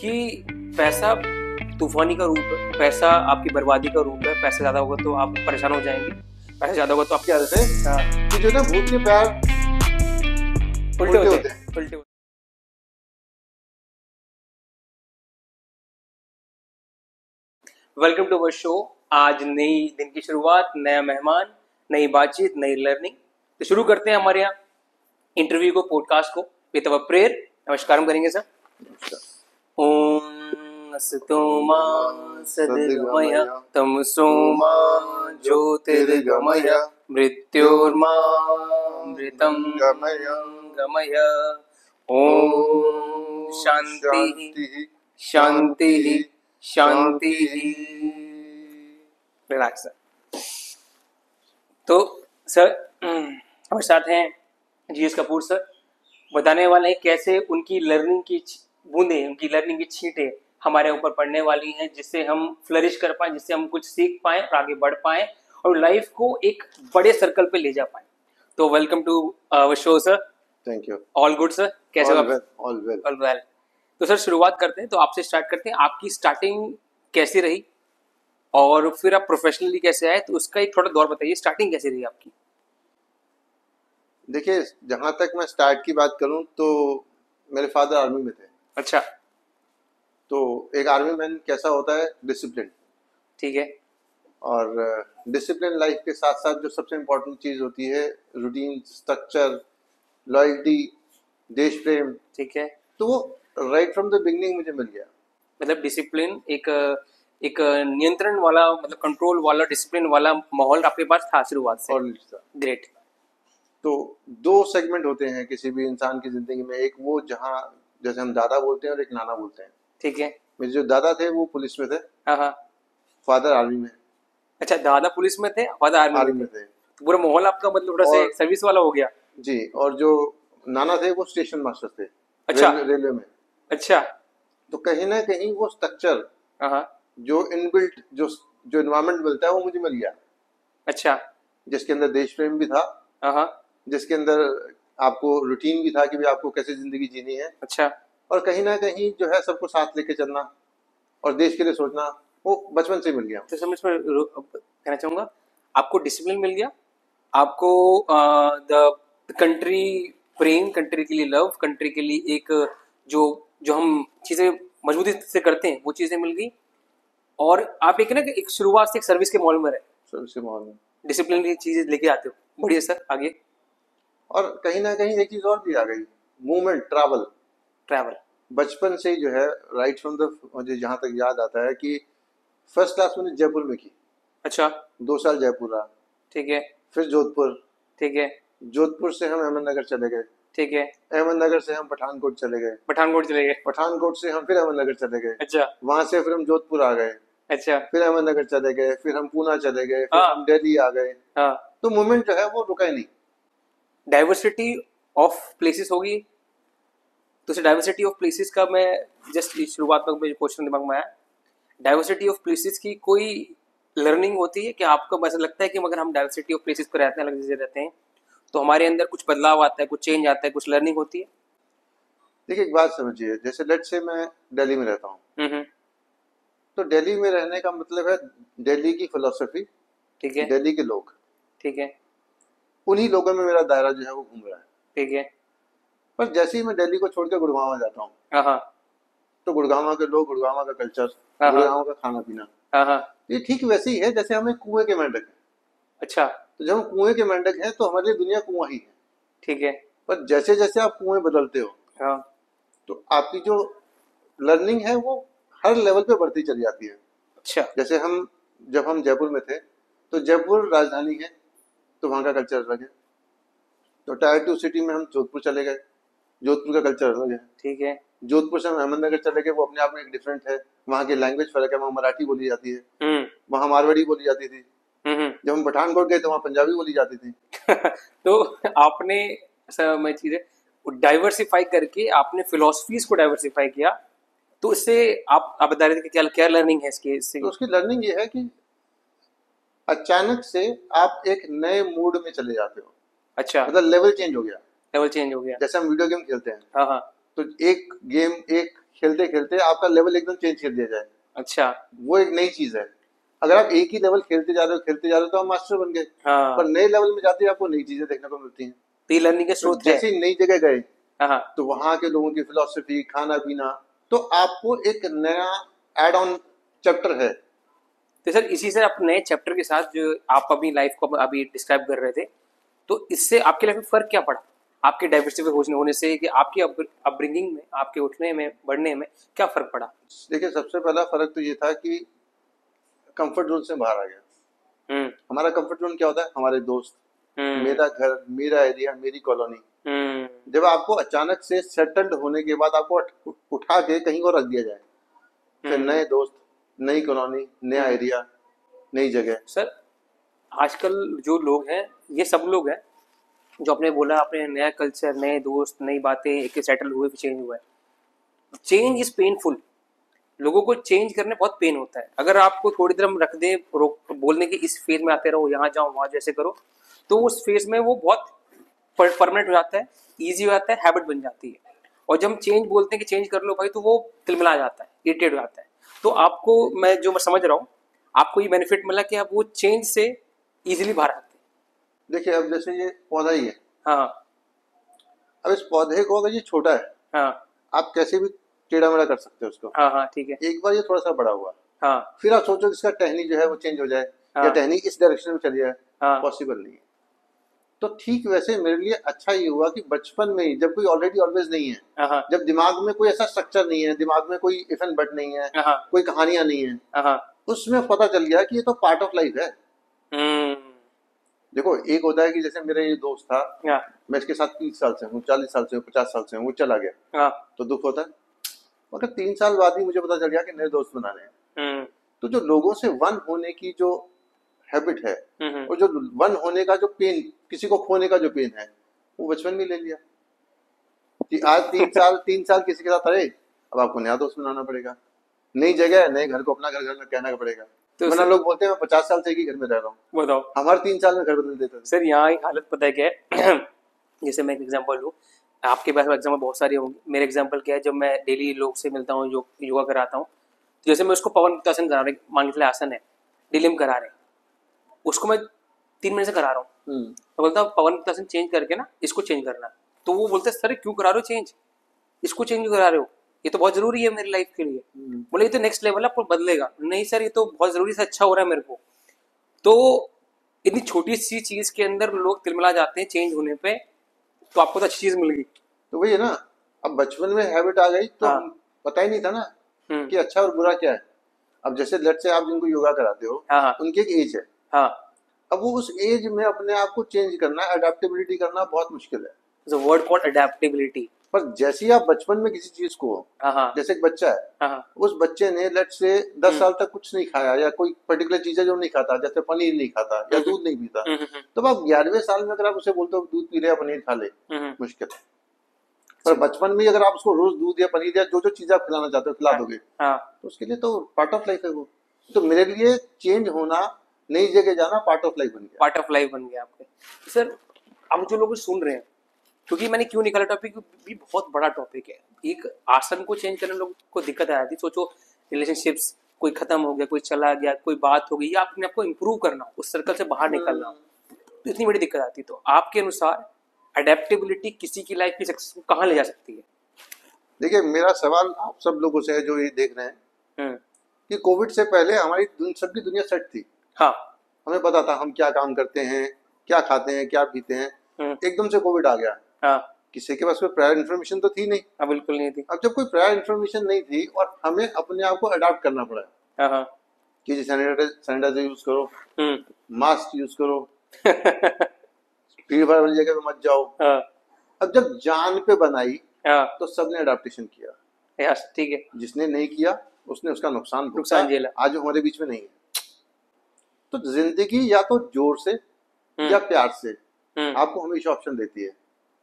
कि पैसा तूफानी का रूप है, पैसा आपकी बर्बादी का रूप है। पैसा ज्यादा होगा तो आप परेशान हो जाएंगे, पैसा ज्यादा होगा तो आपकी आदत है कि जो ना भूत के पैर उल्टे होते हैं। उल्टे वेलकम टू अवर शो। आज नई दिन की शुरुआत, नया मेहमान, नई बातचीत, नई लर्निंग। तो शुरू करते हैं हमारे यहाँ इंटरव्यू को, पॉडकास्ट को विद अवर प्रेयर। नमस्कार हम करेंगे सर। ओम असतो मा सद्गमय तमसो मा ज्योतिर्गमय मृत्योर्मामृतं गमय। ओम शांति शांति शांति। Relax sir. तो सर हमारे साथ हैं जीएस कपूर सर, बताने वाले हैं कैसे उनकी लर्निंग की बूंदें, उनकी लर्निंग की छींटें हमारे ऊपर पड़ने वाली हैं, जिससे हम फ्लरिश कर पाएं, जिससे हम कुछ सीख पाएं और आगे बढ़ पाएं और लाइफ को एक बड़े सर्कल पे ले जा पाएं। तो welcome to our show sir. Thank you. All good sir, कैसे हो आप? All well. तो सर शुरुआत करते हैं, तो आपसे स्टार्ट करते हैं। आपकी स्टार्टिंग कैसी रही और फिर आप प्रोफेशनली कैसे आए, तो उसका एक थोड़ा दौर बताइए। स्टार्टिंग कैसी रही आपकी? देखिए, जहाँ तक मैं स्टार्ट की बात करूँ तो मेरे फादर आर्मी में थे। अच्छा। तो एक आर्मी मैन कैसा होता है, डिसिप्लिन। ठीक है। और डिसिप्लिन लाइफ के साथ साथ जो सबसे इम्पोर्टेंट चीज़ होती है, रूटीन, स्ट्रक्चर, लॉयल्टी, देश प्रेम। ठीक है। तो वो राइट फ्रॉम द बिगनिंग मुझे मिल गया। मतलब डिसिप्लिन, एक नियंत्रण वाला, मतलब कंट्रोल वाला, डिसिप्लिन वाला माहौल आपके पास था शुरुआत से। और ग्रेट। तो दो सेगमेंट होते हैं किसी भी इंसान की जिंदगी में, एक वो जहाँ जैसे हम दादा बोलते हैं और एक नाना बोलते हैं। ठीक है। मेरे जो दादा थे वो पुलिस में थे, हाँ। फादर आर्मी में। अच्छा, दादा पुलिस में थे, फादर आर्मी में थे। तो पूरा माहौल आपका मतलब थोड़ा सा सर्विस वाला हो गया। जी। और जो नाना थे वो स्टेशन मास्टर थे। अच्छा। रेलवे में। अच्छा। तो कहीं ना कहीं वो स्ट्रक्चर, जो इनबिल्ट जो एनवायरनमेंट मिलता है वो मुझे मिल गया। अच्छा। जिसके अंदर देश प्रेम भी था, जिसके अंदर आपको रूटीन भी था कि भाई आपको कैसे जिंदगी जीनी है। अच्छा। और कहीं ना कहीं जो है सबको साथ लेके चलना और देश के लिए सोचना, वो बचपन से मिल गया। तो समझ में कहना चाहूंगा, आपको डिसिप्लिन मिल गया, आपको द कंट्री प्रेम, कंट्री के लिए लव, कंट्री के लिए एक जो जो हम चीजें मजबूती से करते हैं वो चीजें मिल गई, और आप एक शुरुआत से एक सर्विस के माहौल में रहे, सर्विस के माहौल में डिसिप्लिन की चीजें लेके आते हो। बढ़िया सर, आगे। और कहीं ना कहीं एक चीज और भी आ गई, मूवमेंट, ट्रैवल। बचपन से ही जो है, राइट फ्रॉम द, मुझे जहाँ तक याद आता है कि फर्स्ट क्लास मैंने जयपुर में की। अच्छा। 2 साल जयपुर रहा। ठीक है। फिर जोधपुर। ठीक है। जोधपुर से हम अहमदनगर चले गए। ठीक है। अहमदनगर से हम पठानकोट चले गए। पठानकोट से हम फिर अहमदनगर चले गए। अच्छा। वहां से फिर हम जोधपुर आ गए। अच्छा। फिर अहमदनगर चले गए, फिर हम पूना चले गए, फिर हम दिल्ली आ गए। तो मूवमेंट जो है वो रुका ही नहीं। डाइवर्सिटी ऑफ प्लेसेस होगी, तो डाइवर्सिटी ऑफ प्लेसेस का मैं जस्ट शुरुआत में मुझे क्वेश्चन दिमाग में आया, डाइवर्सिटी ऑफ प्लेसेस की कोई लर्निंग होती है कि आपको ऐसा लगता है कि अगर हम डाइवर्सिटी ऑफ प्लेसेस पर रहते हैं, अलग जगह रहते हैं, तो हमारे अंदर कुछ बदलाव आता है, कुछ चेंज आता है, कुछ लर्निंग होती है? देखिए, एक बात समझिए, जैसे लेट से मैं दिल्ली में रहता हूँ, तो दिल्ली में रहने का मतलब है दिल्ली की फिलोसफी, ठीक है, दिल्ली के लोग, ठीक है, उन्हीं लोगों में मेरा दायरा जो है वो घूम रहा है। ठीक है। पर जैसे ही मैं दिल्ली को छोड़कर गुड़गांव जाता हूँ, तो गुड़गांव के लोग, गुड़गांव का कल्चर, गुड़गांव का खाना पीना, ये ठीक वैसे ही है जैसे हमें कुएं के मेंढक है। अच्छा। तो जब हम कुएं के मेंढक हैं तो हमारे लिए दुनिया कुआं ही है। ठीक है। पर जैसे जैसे आप कुएं बदलते हो, तो आपकी जो लर्निंग है वो हर लेवल पे बढ़ती चली जाती है। अच्छा। जैसे जब हम जयपुर में थे, तो जयपुर राजधानी है, तो वहाँ का कल्चर अलग है। तो टायर 2 सिटी में हम जोधपुर चले गए, जोधपुर का कल्चर अलग है। ठीक है। जोधपुर से हम अहमदनगर चले गए, वो अपने आप में एक डिफरेंट है। वहाँ की लैंग्वेज फर्क है, वहाँ मराठी बोली जाती है, वहाँ मारवाड़ी बोली जाती थी। जब हम पठानकोट गए तो वहाँ पंजाबी बोली जाती थी। तो आपने मैं चीजें डाइवर्सिफाई करके आपने फिलोसफीज को डाइवर्सिफाई किया, तो इससे आप बता रहे थे कि क्या क्या लर्निंग है इससे? तो उसकी लर्निंग ये है कि अचानक से आप एक नए मूड में चले जाते हो। अच्छा। मतलब लेवल चेंज हो गया। लेवल चेंज हो गया। जैसे हम वीडियो गेम खेलते हैं, हाँ। तो एक गेम, एक खेलते खेलते आपका लेवल एकदम चेंज कर दिया जाए। अच्छा। वो एक नई चीज है। अगर आप एक ही लेवल खेलते जा रहे हो तो आप मास्टर बन गए। हाँ। पर नए लेवल में जाते ही आपको नई चीजें देखने को मिलती हैं। तो ये लर्निंग के तो स्रोत है। जैसे ही नई जगह गए हाँ। तो वहां के लोगों की फिलोसफी, खाना पीना, तो आपको एक नया एड ऑन चैप्टर है। तो सर इसी से आप नए चैप्टर के साथ जो आप अपनी लाइफ को अभी डिस्क्राइब कर रहे थे, तो इससे आपकी लाइफ में फर्क क्या पड़ा आपके डाइवर्सिफाई होने से, कि आपकी अपब्रिंगिंग में, आपके उठने में, बढ़ने में क्या फर्क पड़ा? देखिए, सबसे पहला फर्क तो ये था कि कंफर्ट जोन से बाहर आ गया। हमारा कंफर्ट जोन क्या होता है? हमारे दोस्त, मेरा घर, मेरा एरिया, मेरी कॉलोनी। जब आपको अचानक से सेटल्ड होने के बाद आपको उठा के कहीं और रख दिया जाए, फिर नए दोस्त, नई कॉलोनी, नया एरिया, नई जगह। सर आजकल जो लोग हैं, ये सब लोग हैं जो आपने बोला, अपने नया कल्चर, नए दोस्त, नई बातें, एक सेटल हुए, चेंज हुआ है। Change is painful. लोगों को चेंज करने बहुत पेन होता है। अगर आपको थोड़ी देर हम रख दें, बोलने के इस फेज में आते रहो, यहाँ जाओ वहाँ जैसे करो, तो उस फेज में वो बहुत परमानेंट हो जाता है, ईजी हो जाता है, हैबिट बन जाती है। और जब हम चेंज बोलते हैं कि चेंज कर लो भाई, तो वो तिलमिला जाता है, इरिटेट हो जाता है। तो आपको मैं समझ रहा हूँ, आपको ये बेनिफिट मिला कि आप वो चेंज से इजीली बाहर आते हैं। देखिए, अब जैसे ये पौधा ही है। हाँ। अब इस पौधे को अगर ये छोटा है, हाँ। आप कैसे भी टेढ़ा मेढ़ा कर सकते हो उसको। हाँ हाँ ठीक है। एक बार ये थोड़ा सा बड़ा हुआ, हाँ। फिर आप सोचो कि इसका टहनी जो है वो चेंज हो जाए, हाँ। या टहनी इस डायरेक्शन में चली जाए। हाँ। पॉसिबल नहीं है। तो ठीक वैसे मेरे लिए अच्छा ये हुआ कि बचपन में ही, जब कोई ऑलरेडी ऑलवेज नहीं है, हाँ। जब दिमाग में कोई ऐसा स्ट्रक्चर नहीं है, दिमाग में कोई इफ एंड बट नहीं है, हाँ। कोई कहानियां नहीं है, हाँ। उसमें पता चल गया कि ये तो पार्ट ऑफ लाइफ है। हम्म। देखो, एक होता है कि जैसे मेरा ये दोस्त था, हाँ। मैं इसके साथ 30 साल से हूँ, 40 साल से हूँ, 50 साल से हूँ, वो चला गया, हाँ। तो दुख होता है। मगर 3 साल बाद ही मुझे पता चल गया कि नए दोस्त बनाने हैं। तो जो लोगों से वन होने की जो हैबिट है, और जो वन होने का जो पेन, किसी को खोने का जो पेन है, वो बचपन में ले लिया कि आज 3 साल किसी के साथ रहे, अब आपको नया दोस्त बनाना पड़ेगा, नई जगह, नए घर को अपना घर घर में कहना पड़ेगा। तो वरना लोग बोलते हैं मैं 50 साल से एक ही घर में रह रहा हूँ। बताओ, हमारे 3 साल में घर बदल देते थे। सर यहाँ एक हालत पता है क्या है? जैसे मैं एक एग्जांपल लूँ, आपके पास एग्जाम्पल बहुत सारे होंगे। मेरे एग्जांपल क्या है, जब मैं डेली लोग से मिलता हूँ, योगा कराता हूँ, तो जैसे मैं उसको पवन मुक्तासन करा रहे, मान लीजिए आसन है, डेली हम करा रहे हैं, उसको मैं 3 महीने से करा रहा हूँ। तो बोलता हूँ पवन मुक्तासन चेंज करके ना इसको चेंज करना। तो वो बोलते हैं सर क्यों करा रहे हो चेंज, इसको चेंज क्यों करा रहे हो, ये तो बहुत जरूरी है मेरी लाइफ के लिए। बोले ये तो नेक्स्ट लेवल है, आपको बदलेगा। नहीं सर, ये तो बहुत जरूरी से अच्छा हो रहा है मेरे को। तो इतनी छोटी सी चीज के अंदर लोग तिलमिला जाते हैं चेंज होने पे। तो आपको तो अच्छी चीज मिल गई। तो वही है ना, अब बचपन में हैबिट आ गई तो हाँ। पता ही नहीं था ना कि अच्छा और बुरा क्या है। अब जैसे लेट से आप जिनको योगा कराते हो, हाँ। उनकी एक एज है। हाँ। अब वो उस एज में अपने आप को चेंज करना, अडेप्टेबिलिटी करना बहुत मुश्किल है। Word called adaptability. पर जैसे ही आप बचपन में किसी चीज को, हाँ। जैसे एक बच्चा है, हाँ। उस बच्चे ने लेट से 10 साल तक कुछ नहीं खाया, या कोई पर्टिकुलर चीज है जो नहीं खाता, जैसे पनीर नहीं खाता या दूध नहीं पीता, तो आप 11वें साल में अगर आप उसे बोलते हो दूध पी ले या पनीर खा ले, मुश्किल है। पर बचपन में अगर आप उसको रोज दूध या पनीर या जो जो चीज आप खिलाना चाहते हो खिला दोगे, तो उसके लिए तो पार्ट ऑफ लाइफ है वो। तो मेरे लिए चेंज होना, नई जगह जाना पार्ट ऑफ लाइफ बन गया। पार्ट ऑफ लाइफ बन गया आपके। सर अब जो लोग सुन रहे हैं, क्योंकि मैंने क्यों निकाला टॉपिक, भी बहुत बड़ा टॉपिक है। एक आसन को चेंज करने लोगों को दिक्कत आ जाती है। सोचो रिलेशनशिप्स, कोई खत्म हो गया, कोई चला गया, कोई बात हो गई, या अपने आप को इम्प्रूव करना, उस सर्कल से बाहर निकलना, तो इतनी बड़ी दिक्कत आती है। तो आपके अनुसार अडेप्टेबिलिटी किसी की लाइफ की सक्सेस को कहाँ ले जा सकती है? देखिए, मेरा सवाल आप सब लोगों से है जो ये देख रहे हैं, कि कोविड से पहले हमारी सबकी दुनिया सेट थी। हाँ। हमें पता था हम क्या काम करते हैं, क्या खाते हैं, क्या पीते हैं। एकदम से कोविड आ गया। हाँ। किसी के पास कोई प्रायर इन्फॉर्मेशन तो थी नहीं। हाँ, बिल्कुल नहीं थी। अब जब कोई प्रायर इन्फॉर्मेशन नहीं थी और हमें अपने आप को अडॉप्ट करना पड़ा, हाँ, कि सैनिटाइजर यूज करो, मास्क यूज करो, भीड़ भाड़ वाली जगह पे मत जाओ। हाँ। अब जब जान पे बनाई, हाँ, तो सबने अडॉप्टेशन किया। यस, ठीक है। जिसने नहीं किया उसने उसका नुकसान झेला। आज हमारे बीच में नहीं है। तो जिंदगी या तो जोर से या प्यार से आपको हमेशा ऑप्शन देती है,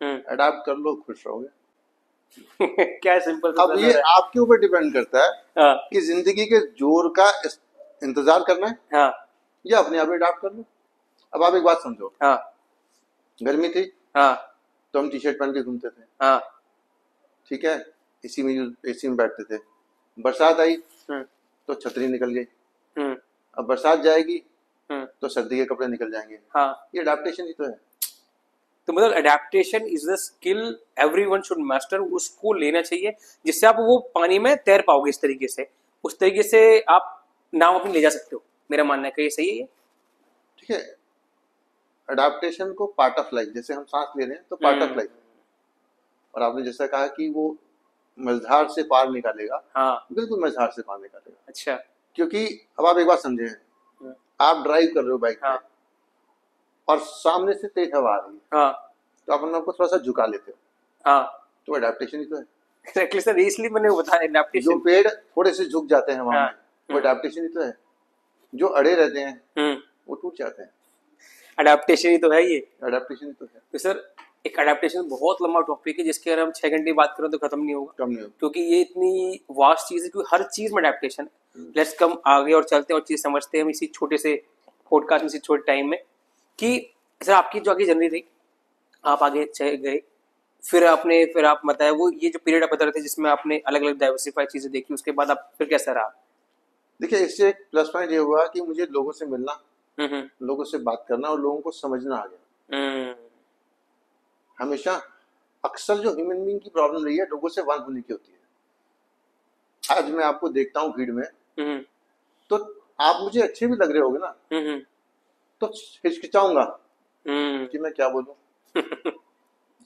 अडॉप्ट कर लो, खुश रहोगे। क्या सिंपल। अब ये आपके ऊपर डिपेंड करता है, हाँ, कि जिंदगी के जोर का इंतजार करना है, हाँ, या अपने आप अडॉप्ट कर लो। अब आप एक बात समझो, हाँ, गर्मी थी, हाँ, तो हम टी शर्ट पहन के घूमते थे, हाँ, ठीक है। इसी में एसी में बैठते थे। बरसात आई हम्म, तो छतरी निकल गई, हम्म, अब बरसात जाएगी हम्म, तो सर्दी के कपड़े निकल जाएंगे। हाँ। ये अडेप्टेशन ही तो है। तो मतलब adaptation is the skill everyone should master, उसको लेना चाहिए जिससे आप वो पानी में तैर पाओगे इस तरीके से, उस तरीके से आप नाव अपनी ले जा सकते हो। मेरा मानना है कि ये सही है ये। ठीक है, अडेप्टेशन को पार्ट ऑफ लाइफ, जैसे हम सांस ले रहे हैं तो पार्ट ऑफ लाइफ। और आपने जैसा कहा कि वो मझधार से पार निकालेगा, हाँ। बिल्कुल मझधार से पार निकालेगा। अच्छा। क्योंकि अब आप एक बात समझे, आप ड्राइव कर रहे हो बाइक हाँ, पे और सामने से तेज हवा आ रही है, हाँ, तो आप अपने आप को थोड़ा सा झुका लेते हो, हाँ। तो अडेप्टेशन ही तो है। एक्चुअली सर इसलिए मैंने वो बताया जो अडेप्टेशन। पेड़ थोड़े से झुक जाते हैं हवा हाँ, में, वो अडेप्टेशन ही तो है। जो अड़े रहते हैं हम्म, वो टूट जाते हैं, अडेप्टेशन ही तो है ये। अडेप्टेशन ही तो है। तो सर एक अडेप्टेशन बहुत लंबा टॉपिक है जिसके अगर हम 6 घंटे बात करें तो खत्म नहीं होगा, कम नहीं होगा। क्योंकि ये इतनी वास्ट चीज है, क्योंकि हर चीज में अडेप्टेशन। लेट्स कम आगे और चलते हैं और चीज समझते हैं हम इसी छोटे से पॉडकास्ट में, इसी छोटे टाइम में, कि सर आपकी जो आगे जर्नी रही, आप आगे गए, फिर आप बताया वो ये जो पीरियड आप बता रहे थे जिसमें आपने अलग अलग डाइवर्सिफाइड चीजें देखी, उसके बाद आप फिर कैसा रहा? देखिए, इससे एक प्लस पॉइंट ये हुआ कि मुझे लोगों से मिलना, हम्म, लोगों से बात करना और लोगों को समझना आ गया। हम्म, हमेशा अक्सर जो ह्यूमन बीइंग की प्रॉब्लम रही है, लोगों से वन होने की होती है। आज मैं आपको देखता हूँ भीड़ में, हम्म, तो आप मुझे अच्छे भी लग रहे होगे ना, हम्म, तो हिचकिचाऊंगा कि मैं क्या बोलूं।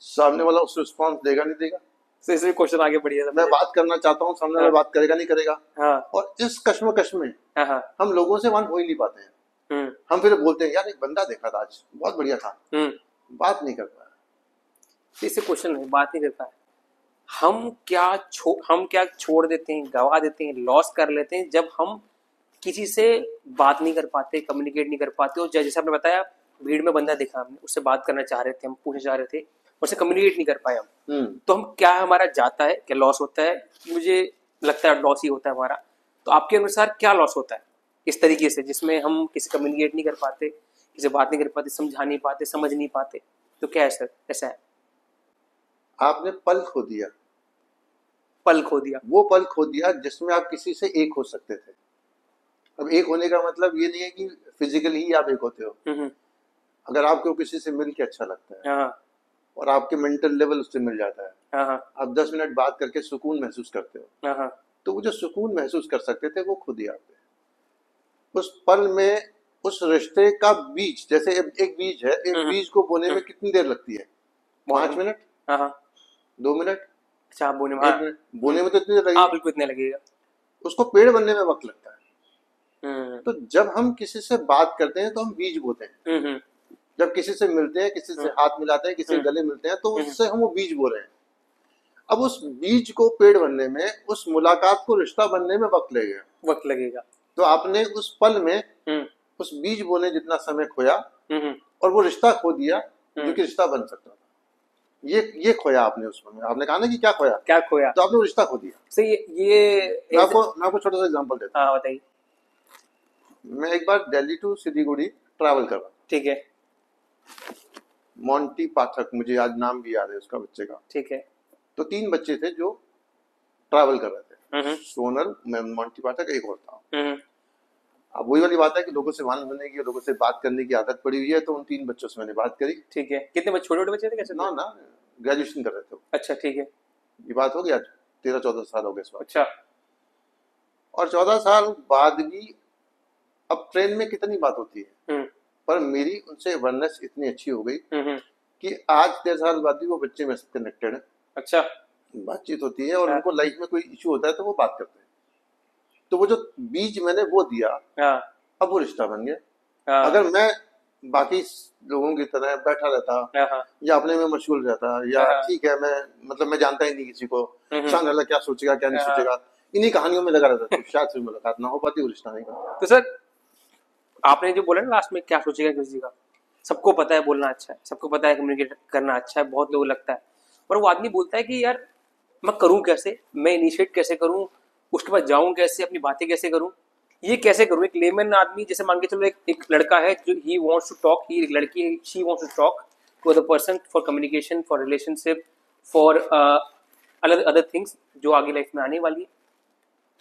सामने वाला उस रिस्पॉन्स देगा नहीं देगा, तो इसलिए क्वेश्चन आगे बढ़िए मैं बात करना चाहता हूँ, सामने वाला हाँ। बात करेगा नहीं करेगा। हाँ, और इस कश्मकश में हाँ, हाँ, हम लोगों से वन हो ही नहीं पाते हैं। हम्म, हम फिर बोलते हैं यार एक बंदा देखा था आज, बहुत बढ़िया था, हम्म। बात नहीं कर पाया। तो इससे क्वेश्चन है, बात नहीं कर पाए, हम क्या छोड़ देते हैं, गवा देते हैं, लॉस कर लेते हैं जब हम किसी से बात नहीं कर पाते, कम्युनिकेट नहीं कर पाते। और जैसे आपने बताया भीड़ में बंदा देखा, हमने उससे बात करना चाह रहे थे, हम पूछना चाह रहे थे, उससे कम्युनिकेट नहीं कर पाए हम, तो हम क्या हमारा जाता है, क्या लॉस होता है? मुझे लगता है लॉस ही होता है हमारा। तो आपके अनुसार क्या लॉस होता है इस तरीके से, जिसमें हम किसी कम्युनिकेट नहीं कर पाते, किसी बात नहीं कर पाते, समझा नहीं पाते, समझ नहीं पाते? तो क्या है सर, ऐसा है? आपने पल खो दिया, पल खो दिया। वो पल खो दिया जिसमें आप किसी से एक हो सकते थे। अब एक होने का मतलब ये नहीं है कि फिजिकली ही आप एक होते हो। अगर आपको किसी से मिल के अच्छा लगता है, हाँ, और आपके मेंटल लेवल उससे मिल जाता है, हाँ, हाँ, आप 10 मिनट बात करके सुकून महसूस करते हो, हाँ, हाँ, तो वो जो सुकून महसूस कर सकते थे वो खुद ही आप थे। उस पल में उस रिश्ते का बीज, जैसे एक बीज है, एक बीज को बोने में कितनी देर लगती है? 5 मिनट, हाँ, हाँ। 2 मिनट, अच्छा, आप बोने में, 1 मिनट, बोने में तो इतनी देर हाँ लगेगी, बिल्कुल इतना लगेगा। उसको पेड़ बनने में वक्त लगता है। हम्म, तो जब हम किसी से बात करते हैं तो हम बीज बोते हैं। हम्म, जब किसी से मिलते हैं, किसी से हाथ मिलाते हैं, किसी से गले मिलते हैं, तो उससे हम वो बीज बो रहे हैं। अब उस बीज को पेड़ बनने में, उस मुलाकात को रिश्ता बनने में वक्त लगेगा। तो आपने उस पल में उस बीज बोने जितना समय खोया, और वो रिश्ता खो दिया जो कि रिश्ता बन सकता था। ये खोया आपने उस पल में। आपने कहा ना कि क्या खोया, क्या खोया? तो आपने वो रिश्ता खो दिया। सही ये मैं आपको छोटा सा एग्जांपल देता हूँ। हाँ बताइए। मैं एक बार दिल्ली टू सिलीगुड़ी ट्रैवल कर रहा था। ठीक है, मोंटी पाठक, मुझे आज नाम भी याद है उसका बच्चे का। ठीक है। तो 3 बच्चे थे जो ट्रैवल कर रहे थे, सोनल, मैं, मोंटी पाठक, एक और था। अब वही वाली बात है कि लोगों से वन होने की, लोगों से बात करने की आदत पड़ी हुई है, तो उन 3 बच्चों से मैंने बात करी। ठीक है। कितने बच्चे, छोटे छोटे बच्चे थे कैसे? ना ना, ग्रेजुएशन कर रहे थे। अच्छा, ठीक है। ये बात हो गया, 13-14 साल हो गए इस बात। अच्छा। और 14 साल बाद भी अब ट्रेन में कितनी बात होती है, पर मेरी उनसे अवेयरनेस इतनी अच्छी हो गई कि आज 13 साल बाद भी वो बच्चे मेरे से कनेक्टेड है। अच्छा, बातचीत होती है, और उनको लाइफ में कोई इशू होता है तो वो बात करते हैं। तो वो जो बीज मैंने वो दिया, अब वो रिश्ता बन गया। अगर मैं बाकी लोगों की तरह बैठा रहता या अपने में मशगूल रहता, या ठीक है मैं जानता ही नहीं किसी को, सामने वाला क्या सोचेगा क्या नहीं सोचेगा, इन्हीं कहानियों में लगा रहता, तो शायद फिर मुलाकात ना हो पाती, वो रिश्ता नहीं बनता। तो सर आपने जो बोला ना लास्ट में, क्या सोचेगा किसी का, सबको पता है बोलना अच्छा है, सबको पता है कम्युनिकेट करना अच्छा है, बहुत लोगों को लगता है, पर वो आदमी बोलता है कि यार मैं करूं कैसे, मैं इनिशिएट कैसे करूं, उसके बाद जाऊं कैसे, अपनी बातें कैसे करूं, ये कैसे करूं? एक लेमन आदमी, जैसे मान के चलो एक लड़का है जो he wants to talk, he एक लड़की she wants to talk to other person for communication, for relationship, for other things जो आगे लाइफ में आने वाली है,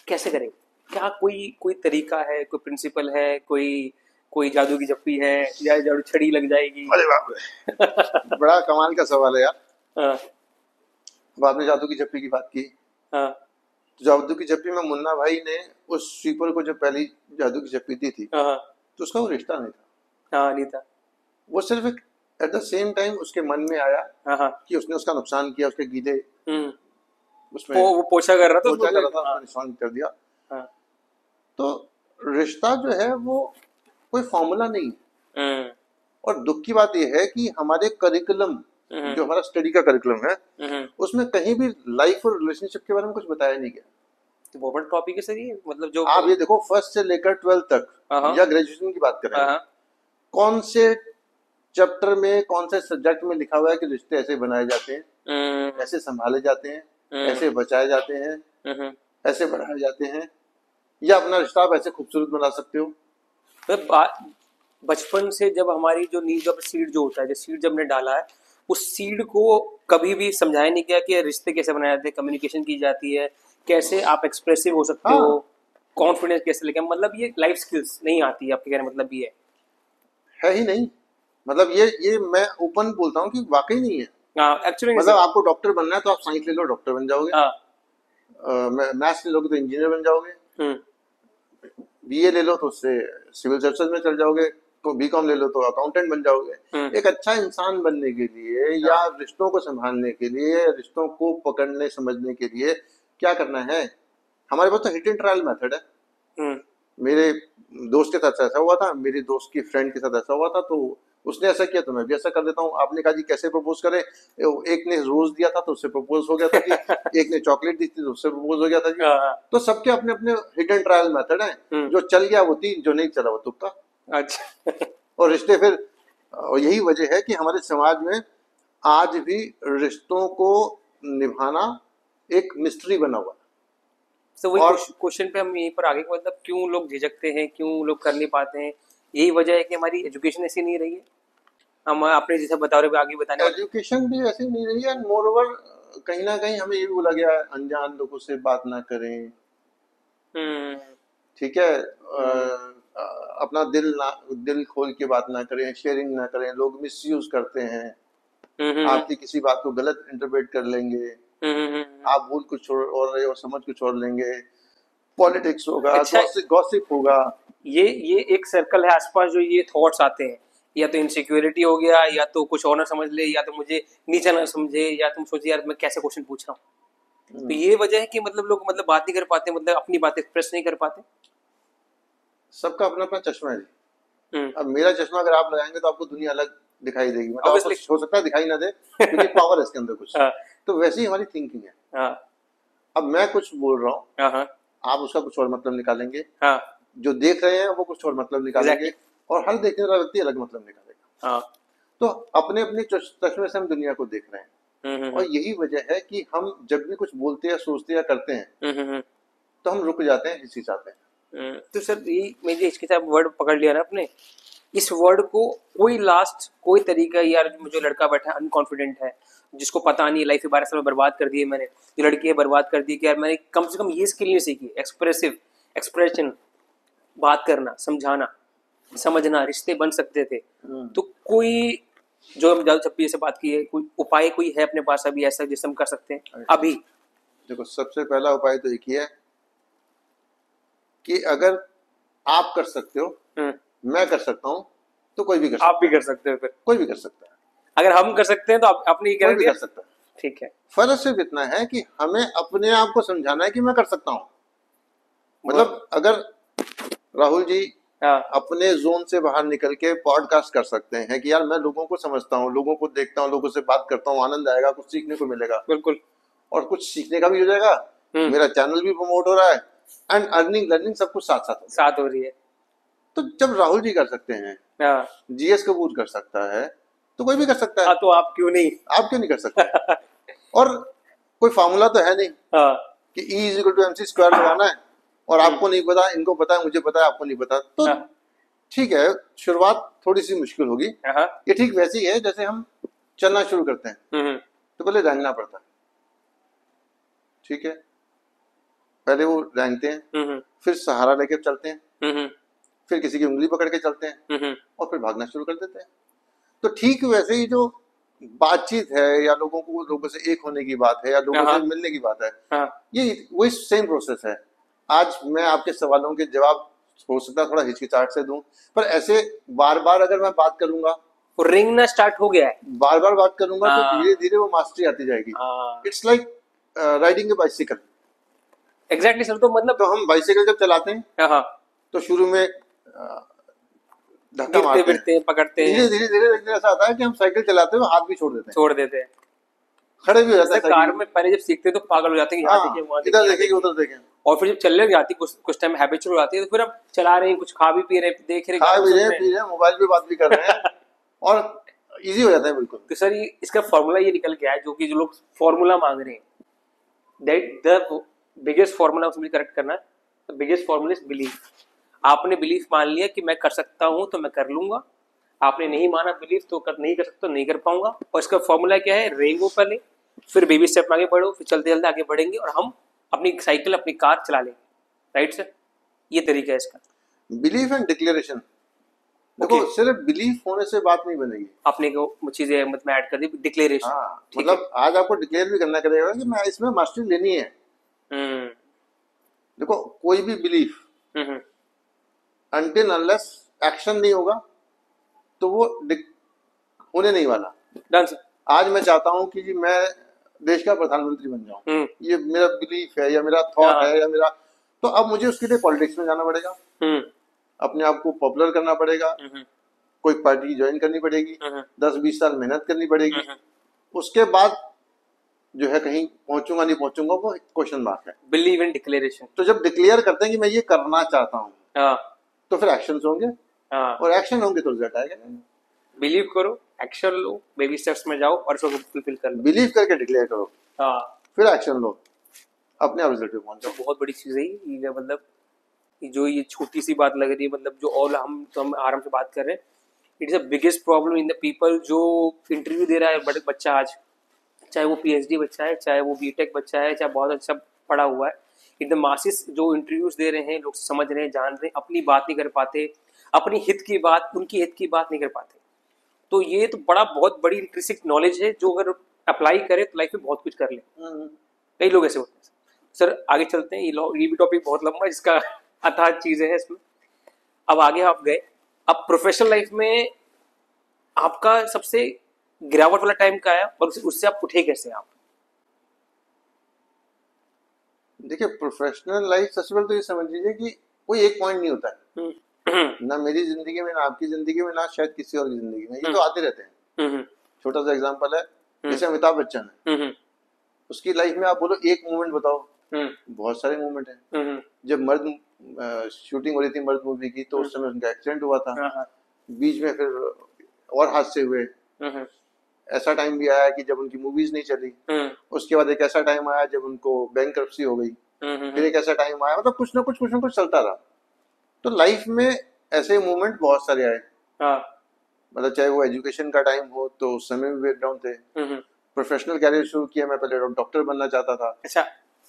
कैसे करें? क्या कोई तरीका है, कोई प्रिंसिपल है, कोई जादू की जप्पी है, या जादू छड़ी लग जाएगी? अरे बाप रे, बड़ा कमाल का सवाल है यार। हाँ अब आपने जादू की झप्पी की बात की, हाँ तो जादू की झप्पी में मुन्ना भाई ने उस स्वीपर को जो पहली जादू की झप्पी दी थी, हाँ तो उसका वो रिश्ता नहीं था। हाँ, नहीं था। वो सिर्फ एक एट द सेम टाइम उसके मन में आया हाँ हाँ, कि उसने उसका नुकसान किया, उसके गीले उसमें वो पोछा कर रहा था पोछा कर रहा था, हाँ उसका निशान कर दिया। हाँ। तो रिश्ता जो है वो कोई फॉर्मूला नहीं है। हम्म और दुख की बात यह है कि हमारे करिकुलम, जो हमारा स्टडी का करिकुलम है, उसमें कहीं भी लाइफ और रिलेशनशिप के बारे में कुछ बताया नहीं गया। तो बहुत बड़ा टॉपिक है सर ये, मतलब जो आप ये देखो, फर्स्ट से लेकर 12th तक हाँ या ग्रेजुएशन की बात करें, हाँ कौन से चैप्टर में, कौन से सब्जेक्ट में लिखा हुआ है कि रिश्ते ऐसे बनाए जाते हैं, ऐसे संभाले जाते हैं, ऐसे बचाए जाते हैं, ऐसे बढ़ाए जाते हैं, या अपना रिश्ता आप ऐसे खूबसूरत बना सकते हो। तो बचपन से जब हमारी जो नींव, जब सीड जो होता है, जो सीड जब ने डाला है, उस सीड को कभी भी समझाया नहीं गया कि रिश्ते कैसे बनाए जाते हैं, कम्युनिकेशन की जाती है, कैसे आप एक्सप्रेसिव हो सकते हो, कॉन्फिडेंस कैसे लेके, मतलब ये लाइफ स्किल्स नहीं आती है। आपके कहने मतलब ये है ही नहीं। मतलब ये मैं ओपन बोलता हूँ कि वाकई नहीं है। एक्चुअली मतलब आपको डॉक्टर बनना है तो आप साइंस ले लो, डॉक्टर बन जाओगे। मैथ्स ले लोगे तो इंजीनियर बन जाओगे। बीए ले लो तो उससे सिविल सर्विसेज में चल जाओगे, तो बीकॉम ले लो तो अकाउंटेंट बन जाओगे। एक अच्छा इंसान बनने के लिए या रिश्तों को संभालने के लिए, रिश्तों को पकड़ने समझने के लिए क्या करना है? हमारे पास तो हिट एंड ट्रायल मेथड है। मेरे दोस्त के साथ ऐसा हुआ था, मेरी दोस्त की फ्रेंड के साथ ऐसा हुआ था, तो उसने ऐसा किया तो मैं भी ऐसा कर देता हूँ। आपने कहा जी कैसे प्रपोज करें, एक ने रोज दिया था तो उससे प्रपोज हो गया था जी, एक ने चॉकलेट दी थी तो उससे प्रपोज हो गया था जी। तो सबके अपने अपने हिट एंड ट्रायल मेथड है। जो चल गया वो 3, जो नहीं चला वो तुक्का। अच्छा। और रिश्ते फिर, यही वजह है कि हमारे समाज में आज भी रिश्तों को निभाना एक मिस्ट्री बना हुआ। तो वही क्वेश्चन पे हम यहीं पर आगे, मतलब क्यों लोग झिझकते हैं, क्यों लोग कर नहीं पाते हैं? यही वजह है कि हमारी एजुकेशन ऐसी नहीं रही है। हम आपने जैसे बता रहे आगे बताने, एजुकेशन भी ऐसी नहीं रही है। मोर ओवर कहीं ना कहीं हमें ये भी बोला गया है, अनजान लोगों से बात ना करें। ठीक है, अपना दिल खोल के बात ना करें, शेयरिंग ना करें। लोग मिसयूज करते हैं, आपकी किसी बात को गलत इंटरप्रेट कर लेंगे। आप भूल कुछ और रहे हो, समझ कुछ और लेंगे। पॉलिटिक्स होगा, अच्छा, गॉसिप होगा। ये एक सर्कल है आसपास जो ये थॉट्स आते हैं, या तो इनसिक्योरिटी हो गया, या तो कुछ और ना समझ ले, या तो मुझे नीचा ना समझे, या तुम सोचे यार मैं कैसे क्वेश्चन पूछ रहा हूँ। तो ये वजह है कि मतलब लोग मतलब बात नहीं कर पाते, मतलब अपनी बात एक्सप्रेस नहीं कर पाते। सबका अपना अपना चश्मा है जी। अब मेरा चश्मा अगर आप लगाएंगे तो आपको दुनिया अलग दिखाई देगी। मतलब आपको हो सकता है दिखाई ना दे, क्योंकि पावर है इसके अंदर कुछ। तो वैसे ही हमारी थिंकिंग है। अब मैं कुछ बोल रहा हूँ, आप उसका कुछ और मतलब निकालेंगे। जो देख रहे हैं वो कुछ और मतलब निकालेंगे, और हर देखने वाला व्यक्ति अलग मतलब निकालेगा। तो अपने अपने चश्मे से हम दुनिया को देख रहे हैं। और यही वजह है कि हम जब भी कुछ बोलते या सोचते या करते हैं, तो हम रुक जाते हैं, हिचकिचाते हैं। तो सर ये मैंने इसके साथ वर्ड पकड़ लिया ना अपने, इस वर्ड को कोई लास्ट कोई तरीका, यार मुझे लड़का बैठा अनकॉन्फिडेंट है, जिसको पता नहीं लाइफ के 12 साल में बर्बाद कर दिए मैंने, ये लड़की है बर्बाद कर दी कि यार मैंने कम से कम ये स्किल नहीं सीखी, एक्सप्रेशन, बात करना, समझाना, समझना, रिश्ते बन सकते थे। तो कोई जो हम छप्पी से बात की है, कोई उपाय कोई है अपने पास अभी ऐसा जिससे हम कर सकते हैं अभी? देखो, सबसे पहला उपाय तो एक ही है कि अगर आप कर सकते हो, मैं कर सकता हूँ, तो कोई भी कर सकता है। आप भी कर सकते हो, फिर कोई भी कर सकता है। अगर हम कर सकते हैं तो अपनी कोई भी कर सकता है। ठीक है, फर्क सिर्फ इतना है कि हमें अपने आप को समझाना है कि मैं कर सकता हूँ। मतलब अगर राहुल जी अपने जोन से बाहर निकल के पॉडकास्ट कर सकते हैं कि यार मैं लोगों को समझता हूँ, लोगों को देखता हूँ, लोगों से बात करता हूँ, आनंद आएगा, कुछ सीखने को मिलेगा। बिल्कुल, और कुछ सीखने का भी हो जाएगा, मेरा चैनल भी प्रमोट हो रहा है, एंड अर्निंग लर्निंग सब कुछ साथ हो रही है। तो जब राहुल जी कर सकते हैं, जीएस कपूर कर सकता है, तो कोई भी कर सकता है। तो आप क्यों नहीं? आप क्यों नहीं कर सकते? और कोई फार्मूला तो है नहीं कि E is equal to MC square लगाना है, और आपको नहीं पता, इनको पता है, मुझे पता है, आपको नहीं पता। तो ठीक है, शुरुआत थोड़ी सी मुश्किल होगी। ये ठीक वैसी है जैसे हम चलना शुरू करते हैं, तो पहले रेंगना पड़ता है। ठीक है, पहले वो रेंगते हैं, फिर सहारा लेके चलते हैं, फिर किसी की उंगली पकड़ के चलते हैं और फिर भागना शुरू कर देते हैं। तो ठीक वैसे ही जो बातचीत है या लोगों से एक होने की बात है या लोगों से मिलने की बात है, ये वही सेम प्रोसेस है। आज मैं आपके सवालों के जवाब हो सकता है थोड़ा हिचकिचाहट से दूं, पर ऐसे बार बार अगर मैं बात करूंगा, रिंगना स्टार्ट हो गया है, बार बार बात करूंगा तो धीरे धीरे वो मास्टरी आती जाएगी। It's like riding A bicycle. Exactly sir. तो मतलब तो हम बाइसिकल जब चलाते हैं तो शुरू में धक्का मारते हैं, पकड़ते हैं, धीरे धीरे ऐसा आता है कि हम साइकिल चलाते हुए हाथ भी छोड़ देते हैं, खड़े भी हो जाते हैं। कार में पहले जब सीखते तो पागल हो जाते हैं, यहाँ देखिए, इधर देखेंगे, उधर देखें, और फिर जब चलने लग जाती कुछ टाइम हैबिचुअल हो जाती है, तो फिर अब चला रहे हैं, कुछ खा भी पी रहे, देख रहे, खा भी रहे, पी रहे, मोबाइल पे बात भी कर रहे हैं और इजी हो जाता है बिल्कुल। तो सर इसका फॉर्मूला ये निकल गया है, जो कि जो लोग फॉर्मूला मांग रहे हैं, दैट द बिगेस्ट फॉर्मूला, मुझे करेक्ट करना है, the biggest formula is belief. आपने बिलीफ मान लिया कि मैं कर सकता हूं तो मैं कर लूंगा, आपने नहीं माना बिलीफ तो नहीं कर सकता, नहीं कर पाऊंगा। और इसका फॉर्मूला क्या है, रेंगो पहले, फिर बेबी स्टेप में आगे बढ़ो, फिर चलते चलते आगे बढ़ेंगे और हम अपनी साइकिल, अपनी कार चला लेंगे। राइट सर, ये तरीका है इसका। Belief and declaration. देखो सिर्फ बिलीफ होने से बात नहीं बनेगी, अपने को चीजें मतलब ऐड कर दी, डिक्लेरेशन। मतलब आज आपको डिक्लेयर भी करना पड़ेगा कि मैं इसमें मास्टरी लेनी है। देखो कोई भी बिलीफ अनटिल अनलेस एक्शन नहीं होगा तो वो होने नहीं वाला। Done sir. आज मैं चाहता हूं कि जी मैं देश का प्रधानमंत्री बन जाऊं, ये मेरा बिलीफ है या मेरा थॉट है या मेरा, तो अब मुझे उसके लिए पॉलिटिक्स में जाना पड़ेगा, अपने आप को पॉपुलर करना पड़ेगा, कोई पार्टी ज्वाइन करनी पड़ेगी, 10-20 साल मेहनत करनी पड़ेगी, उसके बाद जो है कहीं पहुंचूंगा नहीं पहुंचूंगा वो क्वेश्चन मार्क है। Believe in declaration. तो जब डिक्लेयर करते हैं कि मैं ये करना चाहता हूँ तो फिर एक्शंस होंगे, और एक्शन होंगे तो रिजल्ट आएगा। बिलीव करो, एक्शन लो, बेबी स्टेप्स में जाओ और उसको फुलफिल कर लो। बिलीव करके डिक्लेयर करो, फिर एक्शन लो, अपने आप रिजल्ट पे पहुंच जाओ। बहुत बड़ी चीज है ये, मतलब जो ये छोटी सी बात लग रही है, मतलब जो और हम आराम से बात कर रहे हैं, it is the biggest problem in the people. जो इंटरव्यू दे रहा है बड़े बच्चा आज, चाहे वो पीएचडी बच्चा है, चाहे वो बीटेक बच्चा है, चाहे बहुत अच्छा पढ़ा हुआ है, इन द मासिस जो इंटरव्यूज दे रहे हैं, लोग समझ रहे हैं, जान रहे हैं, अपनी बात नहीं कर पाते, अपनी हित की बात, उनकी हित की बात नहीं कर पाते। तो ये तो बहुत बड़ी इंट्रिंसिक नॉलेज है, जो अगर अप्लाई करे तो लाइफ में बहुत कुछ कर ले। कई लोग ऐसे होते हैं। सर आगे चलते हैं, ये भी टॉपिक बहुत लंबा है, जिसका अथाह चीजें हैं इसमें। अब आगे आप गए, अब प्रोफेशनल लाइफ में आपका सबसे गिरावट वाला टाइम का है, और उससे आप उठे कैसे आप? देखिए प्रोफेशनल लाइफ सबसे पहले तो ये समझ लीजिए कि कोई एक पॉइंट नहीं होता है, ना मेरी जिंदगी में, ना आपकी जिंदगी में, ना शायद किसी और की जिंदगी में, ये तो आते रहते हैं। छोटा सा एग्जांपल है, जैसे अमिताभ बच्चन है, उसकी लाइफ में आप बोलो एक मोमेंट बताओ, बहुत सारे मोमेंट हैं। जब मर्द शूटिंग हो रही थी मर्द मूवी की, तो उस समय उनका एक्सीडेंट हुआ था, बीच में फिर और हादसे हुए। ऐसा टाइम भी आया कि जब उनकी मूवीज नहीं चली, उसके बाद एक ऐसा टाइम आया जब उनको बैंकरप्सी हो गई, फिर एक ऐसा टाइम आया, मतलब कुछ ना कुछ चलता रहा। तो लाइफ में ऐसे मोमेंट बहुत सारे आए, मतलब चाहे वो एजुकेशन का टाइम हो तो उस समय भी ब्रेकडाउन थे। प्रोफेशनल कैरियर शुरू किया, मैं पहले डॉक्टर बनना चाहता था। अच्छा।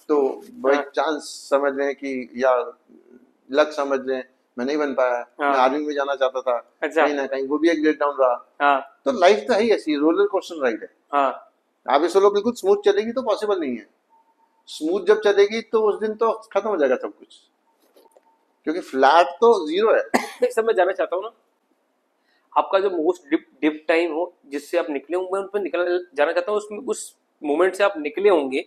तो बाई चांस समझ लें कि या लक समझ लें, मैं नहीं बन पाया। मैं आर्मी में जाना चाहता था। अच्छा। कहीं ना कहीं वो भी एक ब्रेकडाउन रहा। तो लाइफ तो है ही ऐसी, रोलर कोस्टर राइड है। आप इस लोग बिल्कुल स्मूथ चलेगी तो पॉसिबल नहीं है। स्मूथ जब चलेगी तो उस दिन तो खत्म हो जाएगा सब कुछ, क्योंकि फ्लैट तो जीरो है। सब मैं जानना चाहता हूँ ना, आपका जो मोस्ट डिप टाइम हो जिससे आप निकले होंगे, उन पर निकल जाना चाहता हूँ। उसमें उस मोमेंट से आप निकले होंगे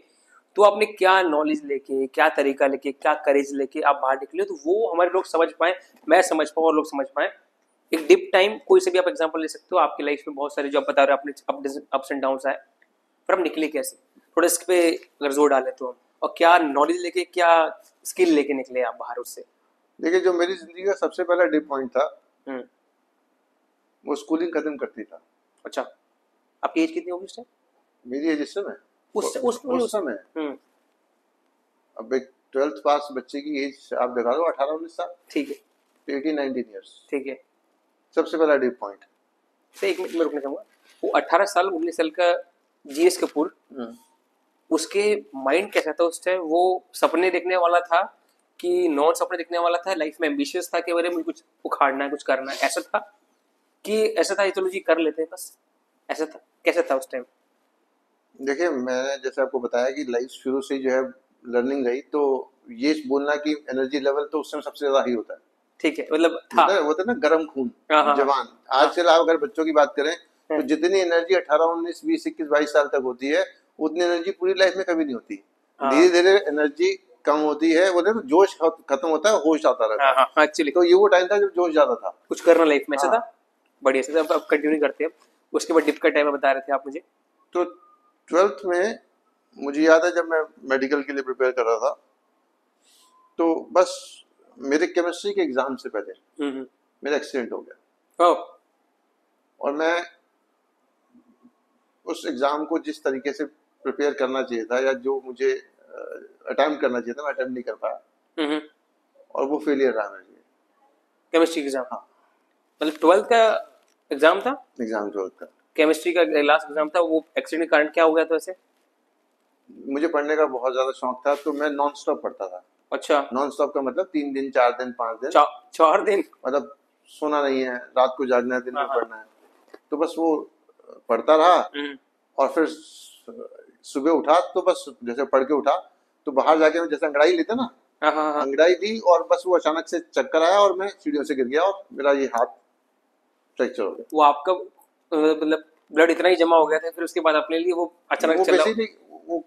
तो आपने क्या नॉलेज लेके, क्या तरीका लेके, क्या करेज लेके आप बाहर निकले, तो वो हमारे लोग समझ पाए, मैं समझ पाऊँ और लोग समझ पाए। एक डिप टाइम कोई से भी आप एग्जांपल ले सकते हो, आपकी लाइफ में बहुत सारे जो आप बता रहे हो, अपने अप्स एंड डाउन्स आए, पर हम निकले कैसे, थोड़ा इस पे अगर जोर डाले तो हम, और क्या नॉलेज लेके, क्या स्किल लेके निकले आप बाहर उससे? देखिए जो मेरी जिंदगी का सबसे पहला डिप पॉइंट था, वो स्कूलिंग खत्म करती था। अच्छा, आपकी एज कितनी होगी उस टाइम? मेरी एज इस समय उस समय अब एक 12th पास बच्चे की एज आप दिखा दो 18-19 साल। ठीक है, 18-19 ईयर्स। ठीक है, सबसे पहला डिप पॉइंट। एक मिनट में रुकना चाहूंगा, वो 18 साल 19 साल का जीएस कपूर उसके माइंड कैसा था उस टाइम? वो सपने देखने वाला था कि नॉन सपने देखने वाला था? लाइफ में एम्बिशियस था कि अरे मुझे कुछ उखाड़ना है, कुछ करना है, ऐसा था? कि ऐसा था चलो जी कर लेते हैं बस, ऐसा था? कैसा था उस टाइम? देखिए, मैंने जैसे आपको बताया कि लाइफ शुरू से ही जो है लर्निंग रही, तो ये बोलना कि एनर्जी लेवल तो उस समय सबसे ज्यादा ही होता है। ठीक है, मतलब था। मतलब होता है ना गर्म खून, हाँ हाँ जवान। हाँ आजकल आप अगर बच्चों की बात करें तो हाँ जितनी एनर्जी 18 19 20 21 22 साल तक होती है, उतनी एनर्जी पूरी लाइफ में कभी नहीं होती। हाँ धीरे धीरे एनर्जी कम होती है, बोले तो जोश खत्म होता है, होश आता रहता हाँ है। हाँ एक्चुअली तो ये वो टाइम था जब जोश ज्यादा था। कुछ करना लाइफ में, ऐसा हाँ, था। बढ़िया से अब कंटिन्यू करते हैं। उसके बाद डिप का टाइम बता रहे थे आप मुझे। तो 12th में मुझे याद है जब मैं मेडिकल के लिए प्रिपेयर कर रहा था, तो बस मेरे केमिस्ट्री के एग्जाम से पहले हम्म। मेरा एक्सीडेंट हो गया। ओ। और मैं उस एग्जाम को जिस तरीके से प्रिपेयर करना चाहिए था, या जो मुझे अटेम्प्ट करना चाहिए था, मैं अटेम्प्ट नहीं कर पाया, हम्म। और वो फेलियर रहा मेरे लिए। Chemistry exam? हाँ, मतलब 12th का एग्जाम था? एग्जाम 12th का। केमिस्ट्री का लास्ट एग्जाम था, वो एक्सीडेंट के कारण क्या हो गया था वैसे? मुझे पढ़ने का बहुत ज्यादा शौक था, तो मैं नॉन स्टॉप पढ़ता था। अच्छा। नॉन स्टॉप का मतलब 3 दिन 4 दिन 5 दिन, 4 दिन? मतलब सोना नहीं है, रात को जागना है, दिन हाँ में हाँ। पढ़ना है। तो बस वो पढ़ता रहा। हम्म। और फिर सुबह उठा तो बस जैसे पढ़ के उठा, तो बाहर जाके मैं जैसे अंगड़ाई लेते ना, हाँ हाँ हाँ। अंगड़ाई ली, और बस वो अचानक से चक्कर आया और मैं सीढ़ियों से गिर गया, और मेरा ये हाथ फ्रैक्चर हो गया। वो आपका मतलब ब्लड इतना ही जमा हो गया था, फिर उसके बाद अपने लिए वो अचानक वो चला? बेसिकली वो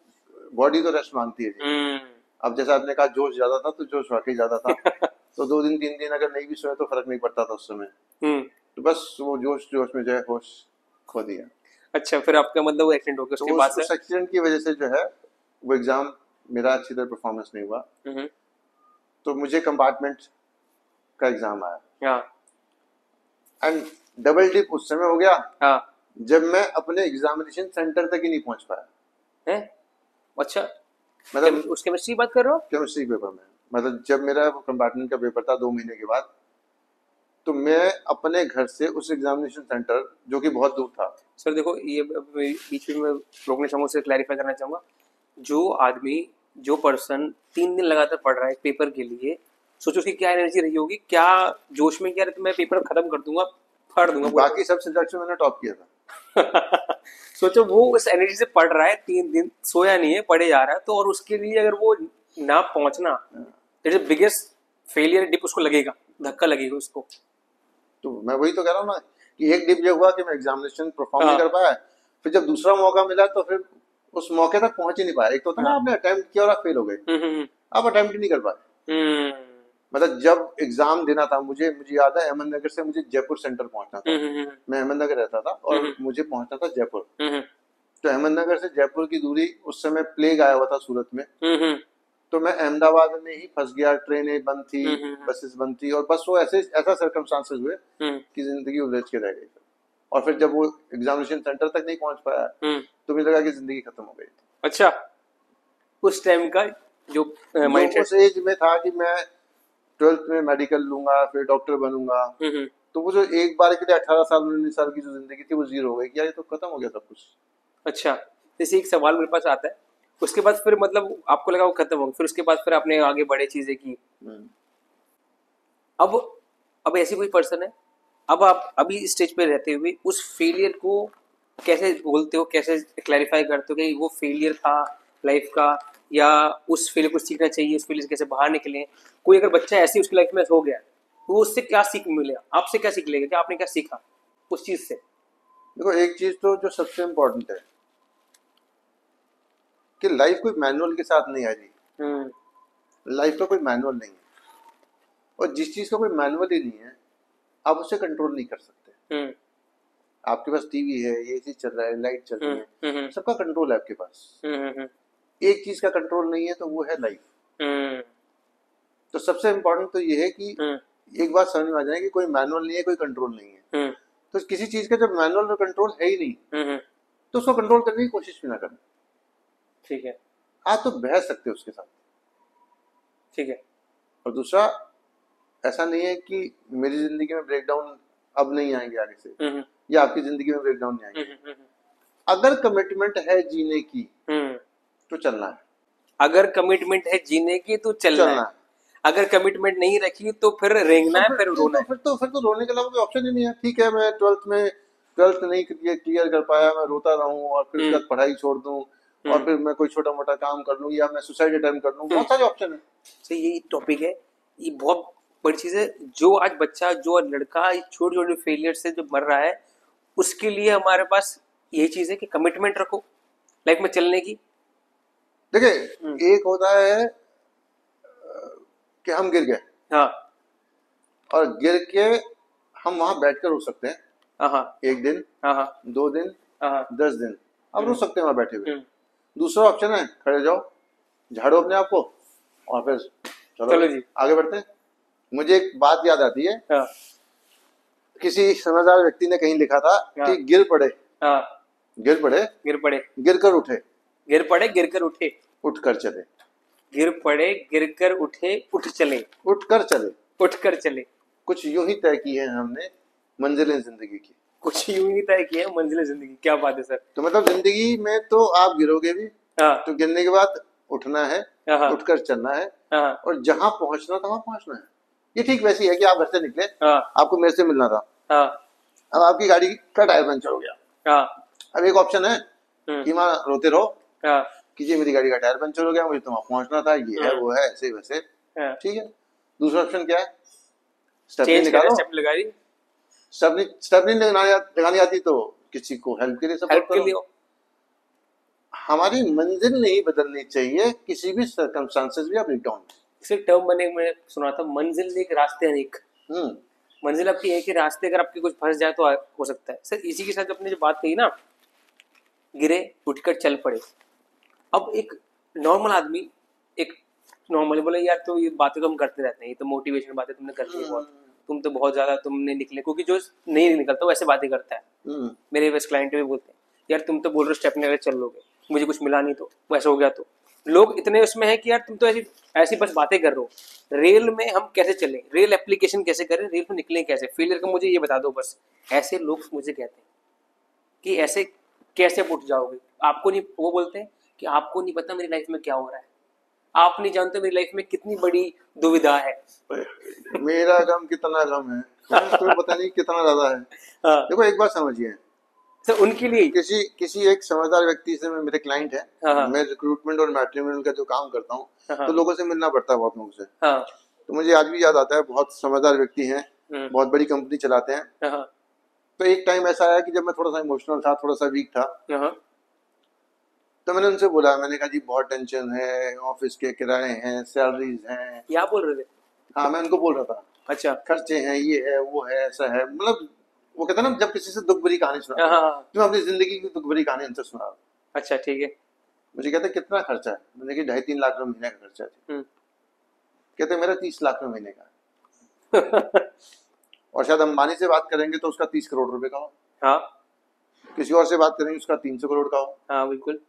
बॉडी तो रेस्ट मांगती है जी। हम्म। अब जैसा आपने कहा जोश ज्यादा था, तो जोश वाकई ज्यादा था। तो 2 दिन 3 दिन अगर नहीं भी सोए तो फर्क नहीं पड़ता था उस समय। हम्म। तो बस वो जोश जोश में जो है होश खो दिया। अच्छा, फिर आपका मतलब वो एक्सीडेंट हो गया तो उसके बाद से? उस एक्सीडेंट की वजह से जो है वो एग्जाम मेरा अच्छी तरह परफॉर्मेंस नहीं हुआ। हम्म। तो मुझे कंपार्टमेंट का एग्जाम आया, हाँ एंड डबल डिप उस समय हो गया हाँ। जब मैं अपने एग्जामिनेशन सेंटर तक ही नहीं पहुंच पाया। है? अच्छा। मतलब उस केमिस्ट्री की बात कर रहे हो? केमिस्ट्री पेपर में, मतलब जब मेरा कंपार्टमेंट का पेपर था 2 महीने के बाद, तो मैं अपने घर से उस एग्जामिनेशन सेंटर, जो कि बहुत दूर था। सर देखो, ये बीच में मैं रोकने चाहूंगा, उसे क्लैरिफाई करना चाहूंगा। जो आदमी, जो पर्सन 3 दिन लगातार पढ़ रहा है पेपर के लिए, सोचो उसकी क्या एनर्जी रही होगी, क्या जोश में, क्या रहता, मैं पेपर खत्म कर दूंगा, फाड़ दूंगा पूरा। बाकी सब सब्जेक्ट्स में मैंने टॉप किया था। सोचो वो उस एनर्जी से पढ़ रहा है, 3 दिन सोया नहीं है, पढ़े जा रहा है, तो और उसके लिए अगर वो ना पहुंचना, इट इज बिगेस्ट फेलियर डिप उसको लगेगा, धक्का लगेगा उसको। तो मैं वही तो कह रहा हूँ ना कि एक डिप ये हुआ कि मैं एग्जामिनेशन परफॉर्म नहीं हाँ कर पाया। फिर जब दूसरा मौका मिला तो फिर उस मौके तक पहुंच ही नहीं पाया। एक तो होता ना हाँ। आपने अटेम्प्ट किया और आप फेल हो गए, आप अटेम्प्ट ही नहीं कर पाए। हम्म मतलब जब एग्जाम देना था मुझे मुझे याद है अहमदनगर से मुझे जयपुर सेंटर पहुंचना था। हम्म मैं अहमदनगर रहता था और मुझे पहुंचना था जयपुर। हम्म तो अहमदनगर से जयपुर की दूरी, उस समय प्लेग आया हुआ था सूरत में, हम्म तो मैं अहमदाबाद में ही फंस गया। ट्रेनें बंद थी, हम्म बसेस बंद थी, और बस वो ऐसे ऐसा सर्कमस्टांसेस हुए हम्म कि जिंदगी उलझ के रह गई। और फिर जब वो एग्जामिनेशन सेंटर तक नहीं पहुंच पाया, हम्म। तो मुझे लगा कि जिंदगी खत्म हो गई। अच्छा, उस टाइम का जो जो माइंड उस सेट। एज में था कि मैं 12th में मेडिकल लूंगा, फिर डॉक्टर बनूंगा, हम्म। तो वो जो एक बार के लिए 18 साल 19 साल की जो जिंदगी थी वो जीरो हो गई कि यार ये तो खत्म हो गया सब कुछ। अच्छा, जैसे एक सवाल मेरे पास आता है, उसके बाद फिर मतलब आपको लगा वो खत्म हो गया, फिर उसके बाद फिर आपने आगे बड़े चीजें की। हम्म। अब अब ऐसी कोई पर्सन है, अब आप अभी स्टेज पे रहते हुए उस फेलियर को कैसे बोलते हो, कैसे क्लैरिफाई करते हो कि वो फेलियर था लाइफ का, या उस फेलियर को सीखना चाहिए, उस फेलियर से कैसे बाहर निकले? कोई अगर बच्चा ऐसी उसकी लाइफ में हो गया, तो वो उससे क्या सीख मिलेगा, आपसे क्या सीख लेगा, कि आपने क्या सीखा उस चीज से? देखो, एक चीज तो जो सबसे इम्पोर्टेंट है कि लाइफ कोई मैनुअल के साथ नहीं आ रही। हम्म लाइफ का कोई मैनुअल नहीं है, और जिस चीज का कोई मैनुअल ही नहीं है, आप उसे कंट्रोल नहीं कर सकते। हम्म आपके पास टीवी है, ये चीज चल रहा है, लाइट चल रही है, हम्म सबका कंट्रोल है आपके पास। हम्म एक चीज का कंट्रोल नहीं है, तो वो है लाइफ। हम्म तो सबसे इम्पोर्टेंट तो ये है कि हम्म एक बात समझ में आ जाए कि कोई मैनुअल नहीं है, कोई कंट्रोल नहीं है। हम्म तो किसी चीज का जब मैनुअल और कंट्रोल है ही नहीं, हम्म। तो उसको कंट्रोल करने की कोशिश भी ना करें। ठीक है। आप तो बहस सकते हो उसके साथ। ठीक है। और दूसरा, ऐसा नहीं है कि मेरी जिंदगी में ब्रेकडाउन अब नहीं आएंगे आगे से, हम्म या आपकी जिंदगी में ब्रेकडाउन नहीं आएंगे। हम्म अगर कमिटमेंट है जीने की, हम्म तो चलना है। अगर कमिटमेंट है जीने की तो चलना है। अगर कमिटमेंट नहीं रखी तो फिर रेंगना है, फिर रोना है। फिर तो रोने के अलावा कोई ऑप्शन ही नहीं है। ठीक है, मैं ट्वेल्थ नहीं क्लियर कर पाया, मैं रोता रहूं और फिर उसके बाद पढ़ाई छोड़ दूं और फिर मैं कोई छोटा मोटा काम कर लूं या मैं सुसाइड अटेम्प्ट कर लूं, बहुत सारे ऑप्शन है। तो यही टॉपिक है, ये बहुत बड़ी चीज है। जो आज बच्चा, जो लड़का छोटे छोटे फेलियर से जो मर रहा है, उसके लिए हमारे पास यही चीज है कि कमिटमेंट रखो लाइफ में चलने की। देखिए, एक होता है कि हम गिर गए, हाँ, और गिर के हम वहां बैठकर रो सकते हैं, हाँ, एक दिन, हाँ, 2 दिन, हाँ, 10 दिन, अब रो सकते हैं वहां बैठे हुए। दूसरा ऑप्शन है खड़े जाओ, झाड़ो अपने आप को और फिर चलो जी आगे बढ़ते हैं। मुझे एक बात याद आती है, हाँ, किसी समझदार व्यक्ति ने कहीं लिखा था कि गिर पड़े, हाँ, गिर पड़े, गिर पड़े, गिर कर उठे, गिर पड़े, गिर कर उठे, उठ कर चले, गिर पड़े, गिर कर उठे, उठ चले, उठ कर चले, उठ कर चले। कुछ यूं ही तय की है हमने मंजिलें जिंदगी की, कुछ यूं ही तय की है मंजिलें जिंदगी। क्या बात है सर। तो मतलब जिंदगी में तो आप गिरोगे भी, तो गिरने के बाद उठना है, उठकर चलना है, और जहां पहुंचना था वहां पहुंचना है। ये ठीक वैसी है कि आप घर से निकले, आपको मेरे से मिलना था, अब आपकी गाड़ी का टायर पंचर हो गया, अब एक ऑप्शन है कि वहां रोते रहो कि जी मेरी गाड़ी का टायर पंचर हो गया, मुझे तो वहां पहुंचना था, ये है वो है ऐसे वैसे, ठीक है। दूसरा ऑप्शन क्या है, स्टेपनी निकालो, स्टेपनी लगानी आती तो किसी को हेल्प के लिए सपोर्ट करो। हमारी मंजिल नहीं बदलनी चाहिए किसी भी सर्कमस्टांसेस में या ब्रेकडाउन में। सिर्फ टर्म बने, मैं सुना था, मंजिल एक रास्ते अनेक। मंजिल आपकी एक ही रास्ते, अगर आपकी कुछ फंस जाए तो हो सकता है। सर इसी के साथ अपने जो बात कही ना, गिरे उठकर चल पड़े। अब एक नॉर्मल आदमी, एक नॉर्मली बोले यार तो ये बातें तो हम करते रहते हैं, ये तो मोटिवेशन बातें तुमने कर दी बहुत, तुम तो बहुत ज्यादा तुमने निकले, क्योंकि जो नहीं निकलता वैसे बातें करता है। मेरे वेस्ट क्लाइंट भी बोलते हैं यार तुम तो बोल रहे हो स्टेप नहीं चल लोगे, मुझे कुछ मिला नहीं तो वैसा हो गया। तो लोग इतने उसमें है कि यार तुम तो ऐसी ऐसी बस बातें कर रहे हो। रेल में हम कैसे चलें, रेल एप्लीकेशन कैसे करें, रेल में निकलें कैसे, फेलियर का मुझे ये बता दो बस। ऐसे लोग मुझे कहते हैं कि ऐसे कैसे उठ जाओगे, आपको नहीं, वो बोलते हैं कि आपको नहीं पता मेरी लाइफ में क्या हो रहा है, आप नहीं जानते मेरी लाइफ में कितनी बड़ी दुविधा है। मेरा गम कितना गम है, तुम्हें पता नहीं कितना ज्यादा है। देखो एक बात समझिए, तो उनके लिए किसी एक समझदार व्यक्ति से, मैं, मेरे क्लाइंट है, मैं रिक्रूटमेंट और मैट्रिमोनियल का जो काम करता हूँ, तो लोगों से मिलना पड़ता है, बहुत लोगों से। तो मुझे आज भी याद आता है, बहुत समझदार व्यक्ति हैं, बहुत बड़ी कंपनी चलाते हैं। तो एक टाइम ऐसा आया कि जब मैं थोड़ा सा इमोशनल था, थोड़ा सा वीक था, तो मैंने उनसे बोला, मैंने कहा जी बहुत टेंशन है, ऑफिस के किराए हैं, सैलरीज हैं। क्या बोल रहे थे? हाँ, मैं उनको बोल रहा था, अच्छा खर्चे हैं, ये है वो है ऐसा है, मतलब वो कहते हैं ना जब किसी से दुख भरी कहानी सुना, तो मैं अपनी जिंदगी की दुख भरी कहानी उनसे सुना रहा। अच्छा ठीक है। मुझे कहते कितना खर्चा है, मैंने कहा 2.5-3 लाख रुपए महीने का खर्चा है। कहते मेरा 30 लाख रुपए महीने का और शायद अंबानी से बात करेंगे तो उसका 30 करोड़ रुपए का हो, हाँ, किसी और से बात करेंगे उसका 300 करोड़ का हो, हाँ बिल्कुल।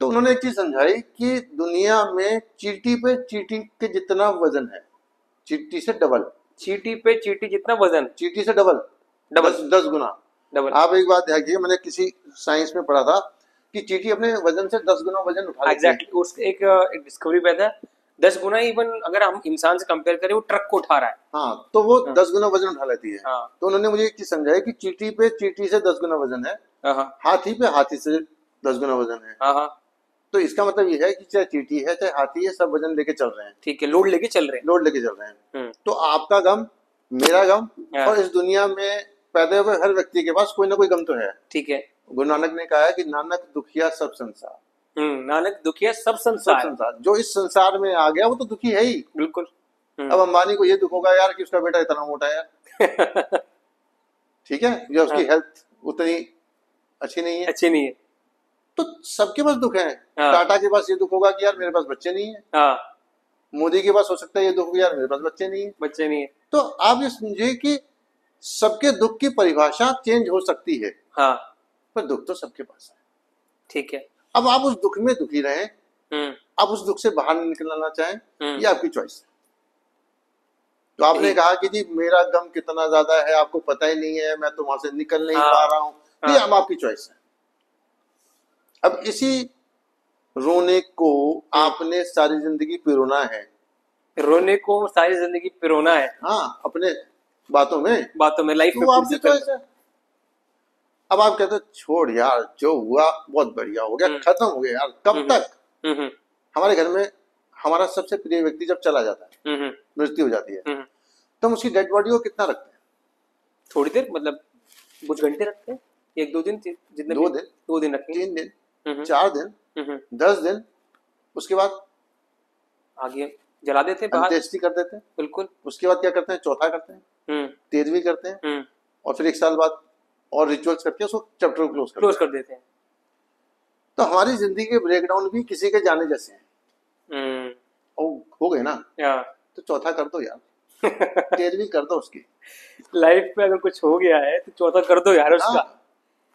तो उन्होंने एक चीज समझाई कि दुनिया में चींटी पे चींटी के जितना वजन है, चींटी से डबल, चींटी पे चींटी जितना वजन, चींटी से डबल, 10 गुना डबल। आप एक बात देखिए, मैंने किसी साइंस में पढ़ा था कि चींटी अपने वजन से 10 गुना वजन उठा लेती है। एग्जैक्टली, उसके एक डिस्कवरी पैदा है, 10 गुना, इवन अगर हम इंसान से कंपेयर करें वो ट्रक को उठा रहा है, हाँ, तो वो 10 गुना वजन उठा लेती है। हाँ। तो उन्होंने मुझे एक चीज समझाई कि चींटी पे चींटी से 10 गुना वजन है, हाथी पे हाथी से 10 गुना वजन है। हाँ। तो इसका मतलब ये है कि चाहे चींटी है चाहे हाथी है, सब वजन लेके चल रहे हैं, ठीक है, लोड लेके चल रहे हैं, लोड लेके चल रहे हैं। तो आपका गम, मेरा गम, और इस दुनिया में पैदा हुए हर व्यक्ति के पास कोई ना कोई गम तो है, ठीक है। गुरु नानक ने कहा है कि नानक दुखिया सब संसार, नानक दुखिया सब संसार, जो इस संसार में आ गया वो तो दुखी है ही, बिल्कुल। अब अंबानी को ये दुख होगा यार कि उसका बेटा इतना मोटा है ठीक है, या उसकी हेल्थ उतनी अच्छी नहीं है, तो सबके पास दुख है। टाटा के पास ये दुख होगा कि यार मेरे पास बच्चे नहीं है, मोदी के पास हो सकता है ये दुख, यार मेरे पास बच्चे नहीं है। तो आप ये समझिए कि सबके दुख की परिभाषा चेंज हो सकती है, हाँ, पर दुख तो सबके पास है, ठीक है। अब आप उस दुख में दुखी रहें, आप उस दुख से बाहर निकलना चाहें, ये आपकी चॉइस है। तो आपने कहा कि जी मेरा गम कितना ज्यादा है आपको पता ही नहीं है, मैं तो वहां से निकल नहीं पा रहा हूं, ये अब आपकी चॉइस है। अब इसी रोने को आपने सारी जिंदगी पिरोना है। रोने को सारी जिंदगी पिरोना है। हाँ, अपने बातों में लाइफ में तो आपकी चॉइस है। अब आप कहते हो छोड़ यार, जो हुआ बहुत बढ़िया हो गया, खत्म हो गया यार, कब तक। हमारे घर में हमारा सबसे प्रिय व्यक्ति जब चला जाता है, मृत्यु हो जाती है, तो हम उसकी डेड बॉडी को कितना रखते हैं? थोड़ी देर, मतलब कुछ घंटे रखते हैं, 1-2 दिन, जितने 2 दिन रखेंगे, 3 दिन, 4 दिन, 10 दिन, उसके बाद आगे जला देते हैं, अंत्येष्टि कर देते हैं। बिल्कुल। उसके बाद क्या करते हैं? चौथा करते हैं, 13वीं करते हैं, और फिर 1 साल बाद और रिचुअल्स करके उसको चैप्टर को क्लोज कर देते हैं। तो हमारी जिंदगी के ब्रेकडाउन भी किसी के जाने जैसे हैं। हो गए ना, तो चौथा कर दो यार, 13वीं कर दो उसकी। लाइफ में अगर कुछ हो गया है तो चौथा कर दो यार उसका।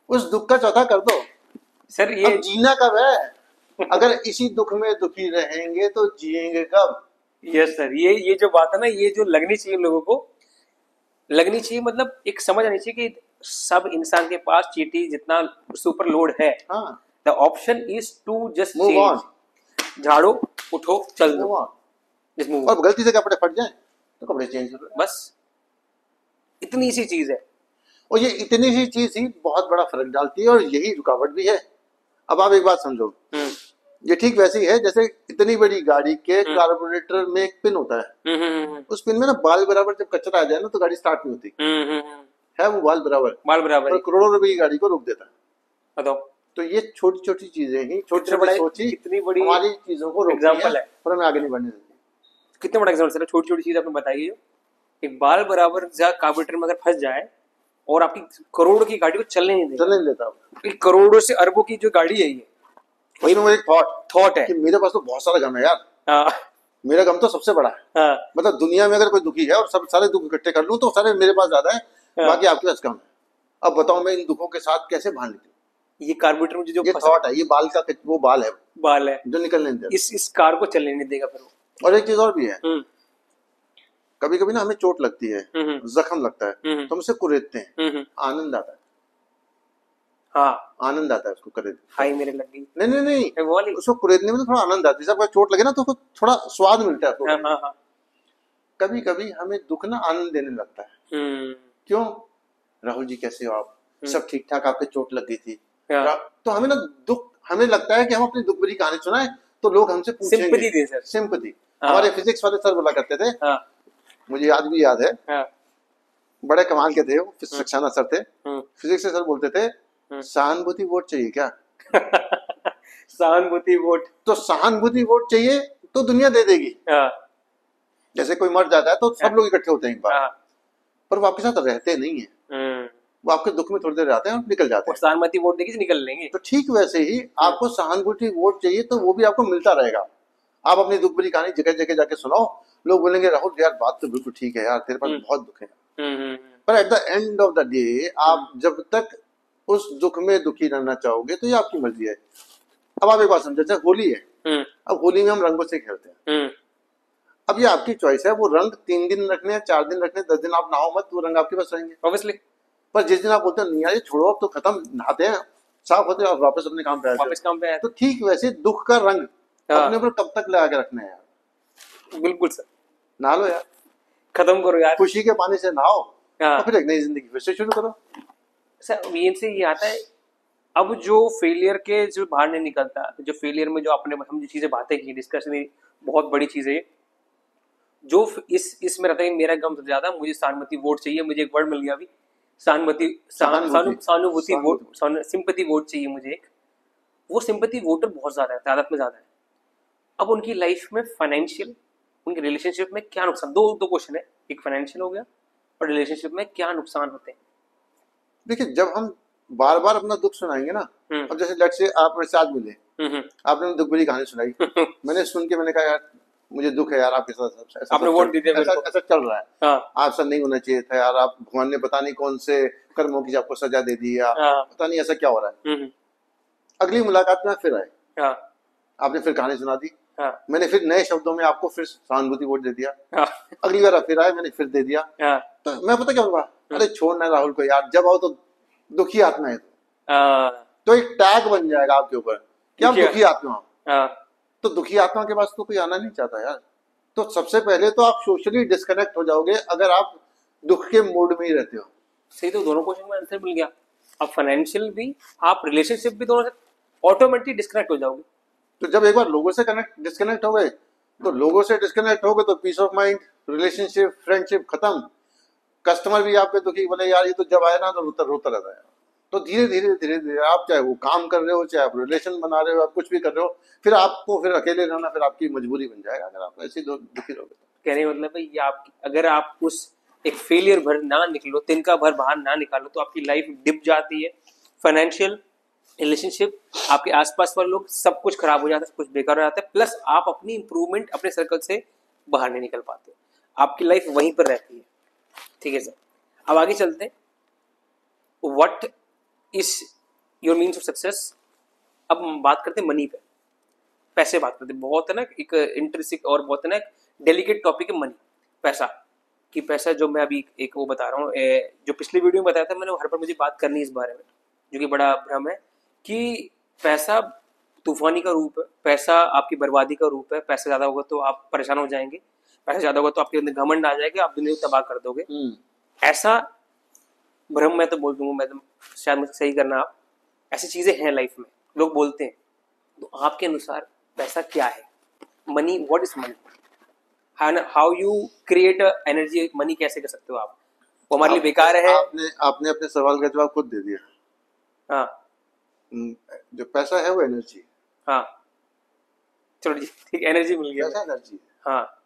उस दुख का चौथा कर दो। सर ये जीना कब है? अगर इसी दुख में दुखी रहेंगे तो जिएंगे कब? यस सर, ये जो बात है ना, ये जो लगनी चाहिए लोगों को, लगनी चाहिए, मतलब एक समझ आनी चाहिए कि सब इंसान के पास चीटी जितना सुपर लोड है। The option is to just move on. झाड़ो, उठो, चल दो। और गलती से कपड़े फट जाएं तो कपड़े चेंज कर दो। बस इतनी सी चीज है, और ये इतनी सी चीज ही बहुत बड़ा फर्क डालती है, और यही रुकावट भी है। अब आप एक बात समझो, ये ठीक वैसे ही है जैसे इतनी बड़ी गाड़ी के कार्बोरेटर में एक पिन होता है। उस पिन में ना बाल बराबर जब कचरा आ जाए ना तो गाड़ी स्टार्ट नहीं होती है। वो बाल बराबर करोड़ों रुपए की गाड़ी को रोक देता है। बताओ, तो ये छोटी छोटी चीजें ही, छोटी छोटी सोची कितनी बड़ी हमारी चीजों को एग्जाम्पल है, और हमें आगे नहीं बढ़ने देती। कितने बड़ा एग्जाम्पल है। छोटी छोटी चीज आपने बताई है, एक बाल बराबर कार्बोरेटर में अगर फंस जाए और आपकी करोड़ की गाड़ी को चलने नहीं देता, करोड़ों से अरबों की जो गाड़ी है ये, वही ना, एक थॉट है कि मेरे पास तो बहुत सारा गम है यार। मेरा गम तो सबसे बड़ा है। मतलब दुनिया में अगर कोई दुखी है और सब सारे दुख इकट्ठे कर लूं तो सारे मेरे पास ज्यादा है, बाकी आपके पास कम है। अब बताओ मैं इन दुखों के साथ कैसे भान लेती हूँ? ये कार्बोरेटर में जो थॉट है, ये बाल का वो बाल है जो निकलने नहीं देगा, इस कार को चलने नहीं देगा फिर। और एक चीज और भी है, कभी कभी ना हमें चोट लगती है, जख्म लगता है, तो हम उसे कुरेदते हैं, आनंद आता है। हाँ, आनंद आता है उसको कुरेद। हाय मेरे लग गई। नहीं, उसको कुरेदने में तो थोड़ा आनंद आता है। जब चोट लगे ना तो उसको थोड़ा स्वाद मिलता है। कभी कभी हमें दुख ना आनंद देने लगता है। क्यों? राहुल जी कैसे हो आप? सब ठीक ठाक, आपके चोट लग गई थी। तो हमें ना दुख, हमें लगता है कि हम अपनी दुख भरी कहानी सुनाए तो लोग हमसे पूछेंगे। सिंपैथी। हमारे फिजिक्स वाले सर बोला करते थे, मुझे याद भी याद है, बड़े कमाल के थे वो, सक्सेना सर थे। फिजिक्स के सर बोलते थे, सहानुभूति वोट चाहिए क्या? सहानुभूति वोट, तो सहानुभूति वोट चाहिए तो दुनिया दे देगी। जैसे कोई मर जाता है तो सब लोग इकट्ठे होते हैं एक बार, पर वो आपके साथ रहते नहीं है। वो आपके दुख में थोड़ी देर रहते हैं और निकल जाते हैं। सहानुभूति वोट देगी निकल लेंगे। तो ठीक वैसे ही आपको सहानुभूति वोट चाहिए तो वो भी आपको मिलता रहेगा। आप अपनी दुख भरी कहानी जगह जगह जाके सुनाओ, लोग बोलेंगे राहुल यार बात तो बिल्कुल ठीक है यार, तेरे पास बहुत दुख है। पर at the end of the day आप जब तक उस दुख में दुखी रहना चाहोगे तो ये आपकी मर्जी है। अब आप एक बात समझो, जैसे होली है, अब होली में हम रंगों से खेलते हैं। अब ये आपकी चॉइस है, वो रंग 3 दिन रखने हैं, 4 दिन रखने, 10 दिन आप नहाओ मत, वो रंग आपके पास रहेंगे ऑब्वियसली। पर जिस दिन आप बोलते हैं नहीं यार छोड़ो अब तो खत्म, नहाते हैं, साफ होते हैं और वापस अपने काम पे आते हैं, तो ठीक वैसे दुख का रंग अपने ऊपर कब तक लगा के रखना है यार? बिल्कुल सर, नहा लो यार, खत्म करो यार, खुशी के पानी से नहाओ और फिर एक नई जिंदगी फिर से शुरू करो। सर मेन से ये आता है, अब जो फेलियर के जो बाहर नहीं निकलता, जो फेलियर में जो अपने हम जो चीजें बातें की, डिस्कशन बहुत बड़ी चीज है, जो इसमें रहता है मेरा गम सबसे ज्यादा, मुझे सहानुभूति वोट चाहिए, मुझे एक वर्ड मिल गया अभी, सहानुभूति वोट, सिंपैथी वोट चाहिए मुझे एक। वो सिंपैथी वोटर बहुत ज्यादा है, तादाद में ज्यादा है। अब उनकी लाइफ में फाइनेंशियल, उनके रिलेशनशिप में क्या नुकसान, दो क्वेश्चन है, एक फाइनेंशियल हो गया और रिलेशनशिप में क्या नुकसान होते हैं। देखिए जब हम बार बार अपना दुख सुनाएंगे ना, अब जैसे लेट्स से आप मेरे साथ मिले, आपने दुख भरी कहानी सुनाई, मैंने सुन के मैंने कहा यार मुझे दुख है यार आपके साथ, आपने वोट दे दिया, ऐसा चल रहा है, आपसे नहीं होना चाहिए था यार, आप भगवान ने पता नहीं कौन से कर्मों की आपको सजा दे दी, या पता नहीं ऐसा क्या हो रहा है। अगली मुलाकात में फिर आए, आपने फिर कहानी सुना दी, मैंने फिर नए शब्दों में आपको फिर सहानुभूति वोट दे दिया, अगली बार फिर आए, मैंने फिर दे दिया, तो मैं पता क्या होगा, अरे छोड़ना राहुल को यार, जब आओ तो दुखी आत्मा है, तो एक टैग बन जाएगा आपके ऊपर कि आप दुखी आत्मा हो। हाँ तो दुखी आत्मा के पास तो कोई आना नहीं चाहता यार। तो सबसे पहले तो आप सोशली डिस्कनेक्ट हो जाओगे अगर आप दुख के मूड में ही रहते हो। सही, तो दोनों क्वेश्चन में आंसर मिल गया। आप फाइनेंशियल भी, आप रिलेशनशिप भी, दोनों से ऑटोमेटिक डिस्कनेक्ट हो जाओगे। तो जब एक बार लोगों से डिस्कनेक्ट हो गए, तो लोगों से डिस्कनेक्ट हो गए तो peace of mind, relationship, friendship खत्म। कस्टमर भी आपके दुखी, बोले यार ये तो जब आया ना तो रोता रोता रहता है। तो धीरे धीरे धीरे धीरे आप चाहे वो काम कर रहे हो, चाहे आप रिलेशन बना रहे हो, आप कुछ भी कर रहे हो, फिर आपको फिर अकेले रहना फिर आपकी मजबूरी बन जाएगा अगर आप ऐसे दुखी रहोगे। कहने का मतलब है ये, आप अगर आप उस एक फेलियर भर ना निकलो, तिनका भर बाहर ना निकालो, तो आपकी लाइफ डिप जाती है। फाइनेंशियल, रिलेशनशिप, आपके आसपास वाले लोग, सब कुछ खराब हो जाता है, सब कुछ बेकार हो जाता है। प्लस आप अपनी इंप्रूवमेंट अपने सर्कल से बाहर नहीं निकल पाते, आपकी लाइफ वहीं पर रहती है। ठीक है सर, अब आगे चलते हैं। What is your means of success. अब हम बात करते हैं मनी पे, पैसे बात करते हैं। बहुत है ना एक इंटरेस्टिंग और बहुत है ना डेलिकेट टॉपिक है मनी, पैसा। कि पैसा जो मैं अभी एक वो बता रहा हूँ, जो पिछली वीडियो में बताया था मैंने, हर बार मुझे बात करनी है इस बारे में, जो कि बड़ा भ्रम है कि पैसा तूफानी का रूप है, पैसा आपकी बर्बादी का रूप है। पैसा ज्यादा होगा तो आप परेशान हो जाएंगे, पैसा ज्यादा होगा तो आपके अंदर घमंड आ जाएगा, आप दुनिया को तबाह कर दोगे। ऐसा भ्रम मैं तो बोल दूंगा, मैं तो शायद मुझे सही करना आप, ऐसी चीजें हैं लाइफ में, लोग बोलते हैं। तो आपके अनुसार पैसा क्या है? Money, what is money, how you create energy. Money कैसे कर सकते हो आप? वो हमारे लिए बेकार है। आपने अपने सवाल का जवाब खुद दे दिया। हाँ, जो पैसा है वो एनर्जी है। हाँ चलो जी, ठीक, एनर्जी मिल गया। पैसा एनर्जी है। हाँ,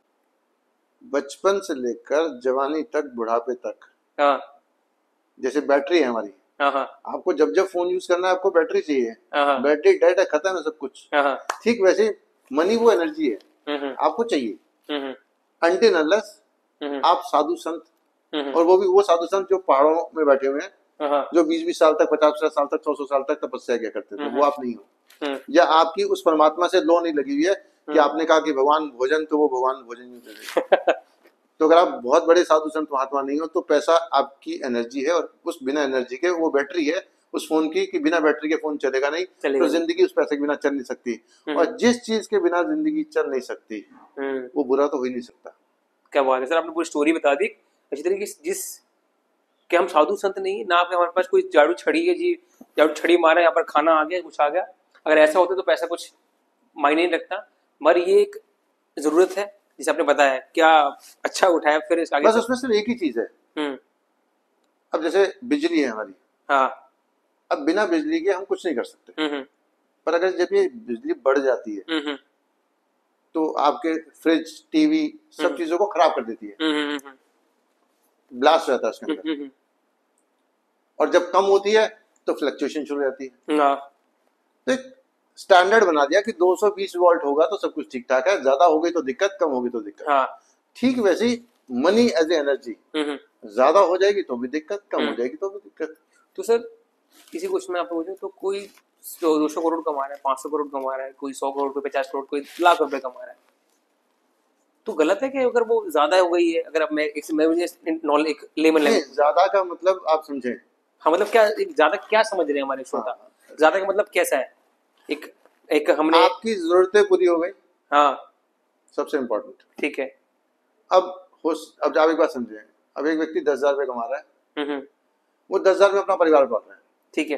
बचपन से लेकर जवानी तक, बुढ़ापे तक। हाँ, जैसे बैटरी है हमारी। हाँ, हाँ, आपको जब जब फोन यूज करना है आपको बैटरी चाहिए। हाँ, बैटरी डेड है, खत्म है सब कुछ। हाँ, ठीक वैसे मनी वो एनर्जी है, आपको चाहिए। अनटिल अनलेस आप साधु संत, और वो भी वो साधु संत जो पहाड़ों में बैठे हुए हैं, जो 20-20 साल तक, 50 साल तक, 100 साल तक तपस्या किया करते थे, वो आप नहीं हो। या आपकी उस परमात्मा से लो नहीं लगी हुई है कि आपने कहा कि भगवान भोजन, तो वो भगवान भोजन नहीं दे रहे। तो अगर आप बहुत बड़े साधु संत महात्मा नहीं हो, तो पैसा आपकी एनर्जी है, और उस बिना एनर्जी के वो बैटरी है उस फोन की, कि बिना बैटरी के फोन चलेगा नहीं, तो जिंदगी उस पैसे के बिना चल नहीं सकती। और जिस चीज के बिना जिंदगी चल नहीं सकती वो बुरा तो हो ही नहीं सकता। क्या बात है सर, आपने पूरी स्टोरी बता दी अच्छी तरीके से। जिस कि हम साधु संत नहीं ना, आपके हमारे पास कोई झाड़ू छड़ी है जी, झाड़ू छड़ी मारा, यहाँ पर खाना आ गया, कुछ आ गया। अगर ऐसा होता तो पैसा कुछ मायने नहीं रखता, मगर ये एक जरूरत है जिसे आपने बताया। क्या अच्छा उठाया फिर इस आगे। बस उसमें सिर्फ एक ही चीज है। अब जैसे बिजली है हमारी, हाँ, अब बिना बिजली के हम कुछ नहीं कर सकते। पर अगर जब ये बिजली बढ़ जाती है तो आपके फ्रिज, टीवी, सब चीजों को खराब कर देती है। ब्लास्ट रहता है उसके अंदर। और जब कम होती है तो फ्लक्चुएशन शुरू हो जाती है। तो एक स्टैंडर्ड बना दिया कि 220 वोल्ट होगा तो सब कुछ ठीक ठाक है, ज्यादा हो गई तो दिक्कत, कम होगी तो दिक्कत। ठीक वैसे ही मनी एज ए एनर्जी, ज्यादा हो जाएगी तो भी दिक्कत, कम हो जाएगी तो भी दिक्कत। तो सर किसी क्वेश्चन में आप पूछे तो कोई 200 करोड़ कमा रहा है, 500 करोड़ कमा रहा है, कोई 100 करोड़, कोई 50 करोड़, कोई लाख रुपए कमा रहा है, तो गलत है कि अगर वो ज्यादा हो गई है? अगर अब मैं मुझे नॉलेज एक लेमन लैंग्वेज, ज्यादा का मतलब आप समझे? हाँ, मतलब क्या ज्यादा क्या समझ रहे हैं हमारे श्रोता? ज्यादा का मतलब कैसा है? एक एक हमने, आपकी जरूरतें पूरी हो गई, हाँ, सबसे इम्पोर्टेंट। ठीक है। अब आप एक बात समझे, अब एक व्यक्ति 10,000 रुपए कमा रहा है, वो 10,000 में अपना परिवार पाल रहा है। ठीक है।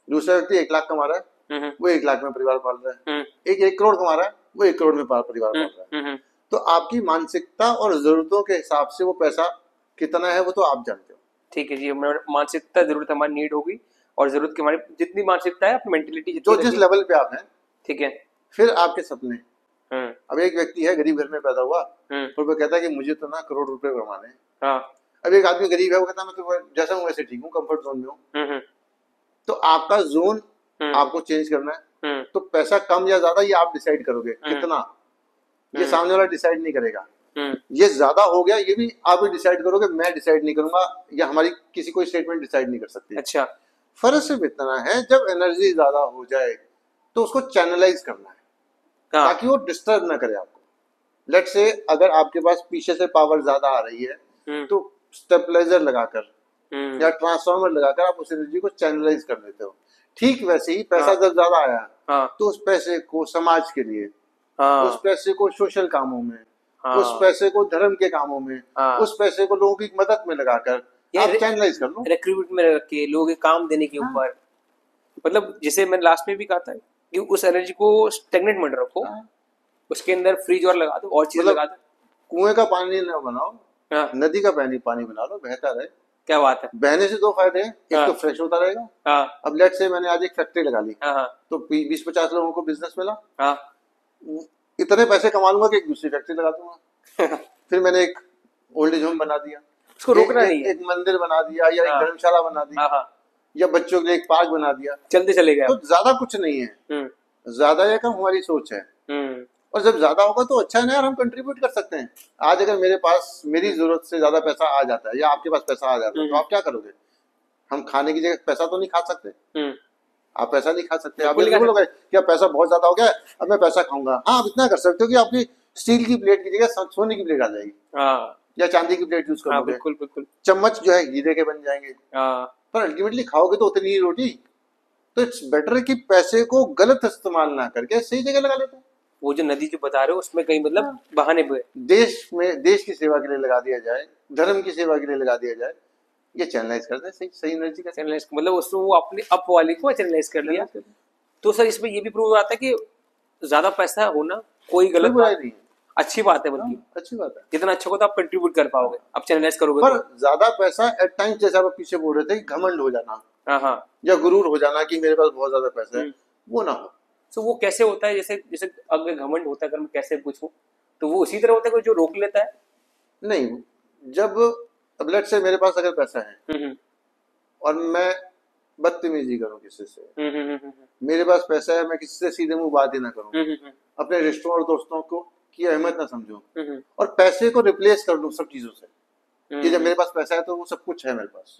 दूसरा व्यक्ति 1 लाख कमा रहा है, वो 1 लाख में परिवार पाल रहा है। एक 1 करोड़ कमा रहा है, वो 1 करोड़ में परिवार पाल रहा है। तो आपकी मानसिकता और जरूरतों के हिसाब से वो पैसा कितना है वो तो आप जानते हो। ठीक है जी, मानसिकता, जरूरत हमारी नीड होगी, और जरूरत की हमारी जितनी मानसिकता है, अपनी मेंटेलिटी जो जिस लेवल पे आप हैं, ठीक है। फिर आपके सपने। अब एक व्यक्ति है गरीब घर में पैदा हुआ, और वो कहता है कि मुझे तो ना करोड़ रुपए कमाने हैं। हाँ। अब एक आदमी गरीब है, वो कहता है मैं तो जैसा हूँ वैसे ठीक हूँ, कंफर्ट जोन में हूँ। तो आपका जोन आपको चेंज करना है। तो पैसा कम या ज्यादा ये आप डिसाइड करोगे कितना, ये सामने वाला डिसाइड नहीं करेगा। ये ज्यादा हो गया ये भी आप ही डिसाइड करोगे, मैं डिसाइड नहीं करूंगा, या हमारी किसी कोई स्टेटमेंट डिसाइड नहीं कर सकती। अच्छा, फर्क सिर्फ इतना है, जब एनर्जी ज्यादा हो जाए तो उसको चैनलाइज करना है, ताकि वो डिस्टर्ब ना करे आपको। लेट्स से अगर आपके पास पीछे से पावर ज्यादा आ रही है, तो स्टेबलाइजर लगाकर या ट्रांसफार्मर लगाकर आप उस एनर्जी को चैनलाइज कर देते हो। ठीक वैसे ही पैसा जब ज्यादा आया हाँ तो उस पैसे को समाज के लिए, हाँ उस पैसे को सोशल कामों में, हाँ उस पैसे को धर्म के कामों में, हाँ उस पैसे को लोगों की मदद में लगाकर ये आप चैनलाइज कर लो। रिक्रूट में रख के लोगों के काम देने के हाँ। ऊपर, मतलब जैसे मैंने लास्ट में भी कहा था कि उस एनर्जी को स्टेगनेट मत रखो, हाँ। उसके अंदर फ्रीज और लगा दो और चीज मतलब लगा दो। कुएं का पानी न बनाओ, हाँ नदी का पानी बना लो, बहता रहे। क्या बात है। बहने से दो फायदे हैं, एक हाँ। तो फ्रेश होता रहेगा। हाँ अब लेट से मैंने आज एक फैक्ट्री लगा ली, हाँ हाँ तो 20-50 लोगों को बिजनेस मिला, हाँ इतने पैसे कमा लूंगा कि एक दूसरी फैक्ट्री लगा दूंगा। फिर मैंने एक ओल्ड एज होम बना दिया, उसको रोकना नहीं है। एक मंदिर बना दिया, या हाँ। एक धर्मशाला बना दी, हाँ हाँ या बच्चों के लिए एक पार्क बना दिया। चलते चले गए तो आप। ज्यादा कुछ नहीं है, ज्यादा या कम हमारी सोच है। हम्म और जब ज्यादा होगा तो अच्छा है ना यार, हम कंट्रीब्यूट कर सकते हैं। आज अगर मेरे पास मेरी जरूरत से ज्यादा पैसा आ जाता है, या आपके पास पैसा आ जाता है, तो आप क्या करोगे? हम खाने की जगह पैसा तो नहीं खा सकते, आप पैसा नहीं खा सकते। आप बिल्कुल ये बोलोगे क्या पैसा बहुत ज्यादा हो गया अब मैं पैसा खाऊंगा? हाँ, आप इतना कर सकते हो कि आपकी स्टील की प्लेट की जगह सोने की प्लेट आ जाएगी, हाँ या चांदी की प्लेट यूज कर हाँ लोगे। बिल्कुल बिल्कुल। चम्मच जो है हीरे के बन जाएंगे, हाँ पर अल्टीमेटली खाओगे तो उतनी ही रोटी। तो इट्स बेटर कि पैसे को गलत इस्तेमाल ना करके सही जगह लगा लेते हैं। वो जो नदी जो बता रहे हो उसमें कहीं मतलब बहाने पे देश में देश की सेवा के लिए लगा दिया जाए, धर्म की सेवा के लिए लगा दिया जाए, ये चैनलाइज करते हैं सही सही एनर्जी का। चैनलाइज मतलब उसको वो अपने अप वाले को चैनलाइज कर लिया। तो सर इसमें ये भी प्रूव आता है कि ज्यादा पैसा होना कोई गलत बुराई बात नहीं है, अच्छी बात है, बल्कि अच्छी बात है। जितना अच्छा हो तो आप कंट्रीब्यूट कर पाओगे, आप चैनलाइज करोगे पर तो। ज्यादा पैसा एट टाइम्स, जैसे आप पीछे बोल रहे थे, घमंड हो जाना हाँ हाँ या गुरूर हो जाना कि मेरे पास बहुत ज्यादा पैसा है, वो ना हो। तो वो कैसे होता है? जैसे जैसे अगर घमंड होता है, अगर मैं कैसे पूछूं, तो वो उसी तरह होता है कोई जो रोक लेता है? नहीं, जब अब लेट से मेरे पास अगर पैसा है और मैं बदतमीजी करूं किसी से, मेरे पास पैसा है, मैं किसी से सीधे मुंह बात ही ना करूं, अपने रिश्तों और दोस्तों को की अहमियत ना समझूं, और पैसे को रिप्लेस कर दूं सब चीजों से कि जब मेरे पास पैसा है तो वो सब कुछ है मेरे पास।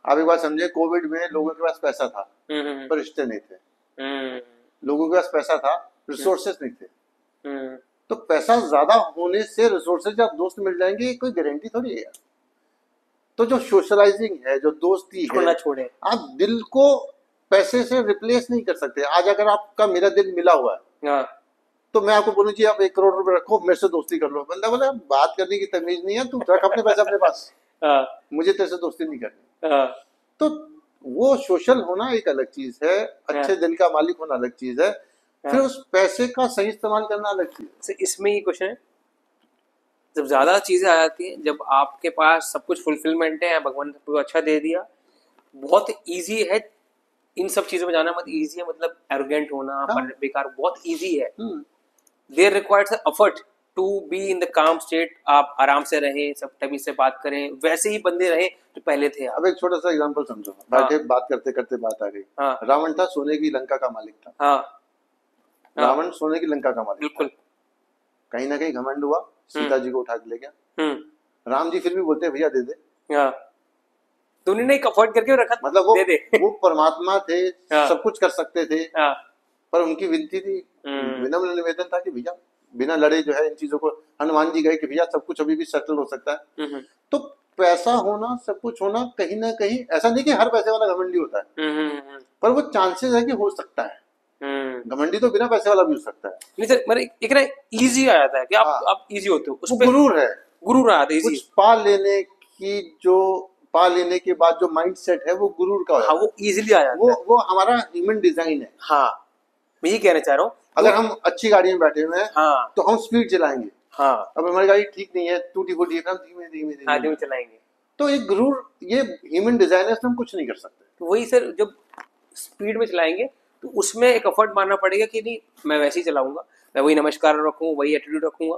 आप एक बात समझे, कोविड में लोगों के पास पैसा था पर रिश्ते नहीं थे, लोगों के पास पैसा था, रिसोर्सेस नहीं थे। तो पैसा ज्यादा होने से रिसोर्सेज या दोस्त मिल जाएंगे, कोई गारंटी थोड़ी है यार। तो जो सोशलाइजिंग है, जो दोस्ती है, ना छोड़े। आप दिल को पैसे से रिप्लेस नहीं कर सकते। आज अगर आपका मेरा दिल मिला हुआ है, तो मैं आपको बोलूं जी आप 1 करोड़ रुपए रखो, मेरे से दोस्ती कर लो, बंदा बोला बात करने की तमीज नहीं है, तू रख अपने पैसे अपने पास, मुझे तेरे से दोस्ती नहीं करनी। तो वो सोशल होना एक अलग चीज है, अच्छे दिल का मालिक होना अलग चीज है, फिर उस पैसे का सही इस्तेमाल करना अलग चीज है। इसमें ये क्वेश्चन है, जब ज्यादा चीजें आ जाती हैं, जब आपके पास सब कुछ फुलफिलमेंट है, भगवान ने सब कुछ अच्छा दे दिया, बहुत इजी है इन सब चीजों में जाना, मत इजी है मतलब एरोगेंट होना, बेकार, बहुत इजी है। There requires effort to be in the calm state. आप आराम से रहे, सब तभी से बात करें, वैसे ही बंदे रहे जो पहले थे। अब एक छोटा सा एग्जांपल समझो, बैठे बात करते करते बात आ गई। रावण था, सोने की लंका का मालिक था। रावण सोने की लंका का मालिक, बिल्कुल। कहीं ना कहीं घमंड हुआ, सीता जी को उठा के ले गया। राम जी फिर भी बोलते भैया दे दे, तूने नहीं अफोर्ड करके रखा, मतलब वो दे दे। वो परमात्मा थे, सब कुछ कर सकते थे, पर उनकी विनती थी, विनम्र निवेदन था कि भैया बिना लड़े जो है इन चीजों को। हनुमान जी गए कि भैया सब कुछ अभी भी सेटल हो सकता है। तो पैसा होना, सब कुछ होना, कहीं ना कहीं ऐसा नहीं कि हर पैसे वाला घमंडी होता है, पर वो चांसेस है कि हो सकता है। घमंडी तो बिना पैसे वाला भी हो सकता है। नहीं सर, मतलब एक ना इजी आ जाता है कि आप इजी होते हो, उसमें गुरूर है, गुरूर आता है। कुछ पा लेने के बाद जो माइंड सेट है वो गुरूर का हाँ, वो इजीली आ जाता है। वो हमारा ह्यूमन डिजाइन है। हाँ, मैं ये कहना चाह रहा हूँ, अगर हम अच्छी गाड़ी में बैठे हुए हैं, हाँ, तो हम स्पीड चलाएंगे। हाँ, अब हमारी गाड़ी ठीक नहीं है, टूटी फूटी है, धीमे धीमे चलाएंगे। तो एक गुरूर, ये ह्यूमन डिजाइन है, हम कुछ नहीं कर सकते। तो वही सर, जब स्पीड में चलाएंगे तो उसमें एक एफर्ट मारना पड़ेगा कि नहीं मैं वैसे ही चलाऊंगा, मैं वही नमस्कार रखूँ, वही एटीट्यूड रखूंगा।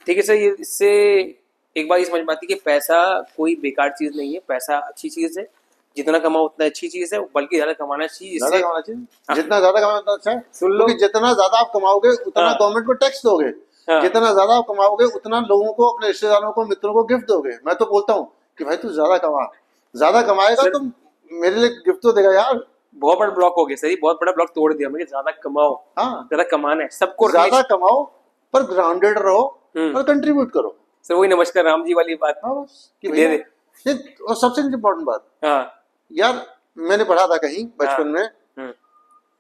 ठीक है सर, ये इससे एक बार ये समझ में आती है कि पैसा कोई बेकार चीज नहीं है, पैसा अच्छी चीज है, जितना कमाओ उतना अच्छी चीज है, बल्कि ज्यादा कमाना चाहिए। जितना ज्यादा कमाओ उतना अच्छा है। सुन लो, जितना ज्यादा आप कमाओगे उतना गवर्नमेंट को टैक्स दोगे, जितना ज्यादा आप कमाओगे उतना लोगों को, अपने रिश्तेदारों को, मित्रों को गिफ्ट दोगे। मैं तो बोलता हूँ कि भाई तू ज्यादा कमाएगा तो मेरे लिए गिफ्ट तो देगा यार। बहुत बड़ा ब्लॉक हो गया सही, बहुत बड़ा ब्लॉक तोड़ दिया मुझे। ज्यादा कमाओ, ज्यादा कमाना है सबको, ज्यादा कमाओ पर ग्राउंडेड रहो और कंट्रीब्यूट करो। सर वही नमस्कार राम जी वाली बात, और सबसे इम्पोर्टेंट बात यार, मैंने पढ़ा था कहीं बचपन में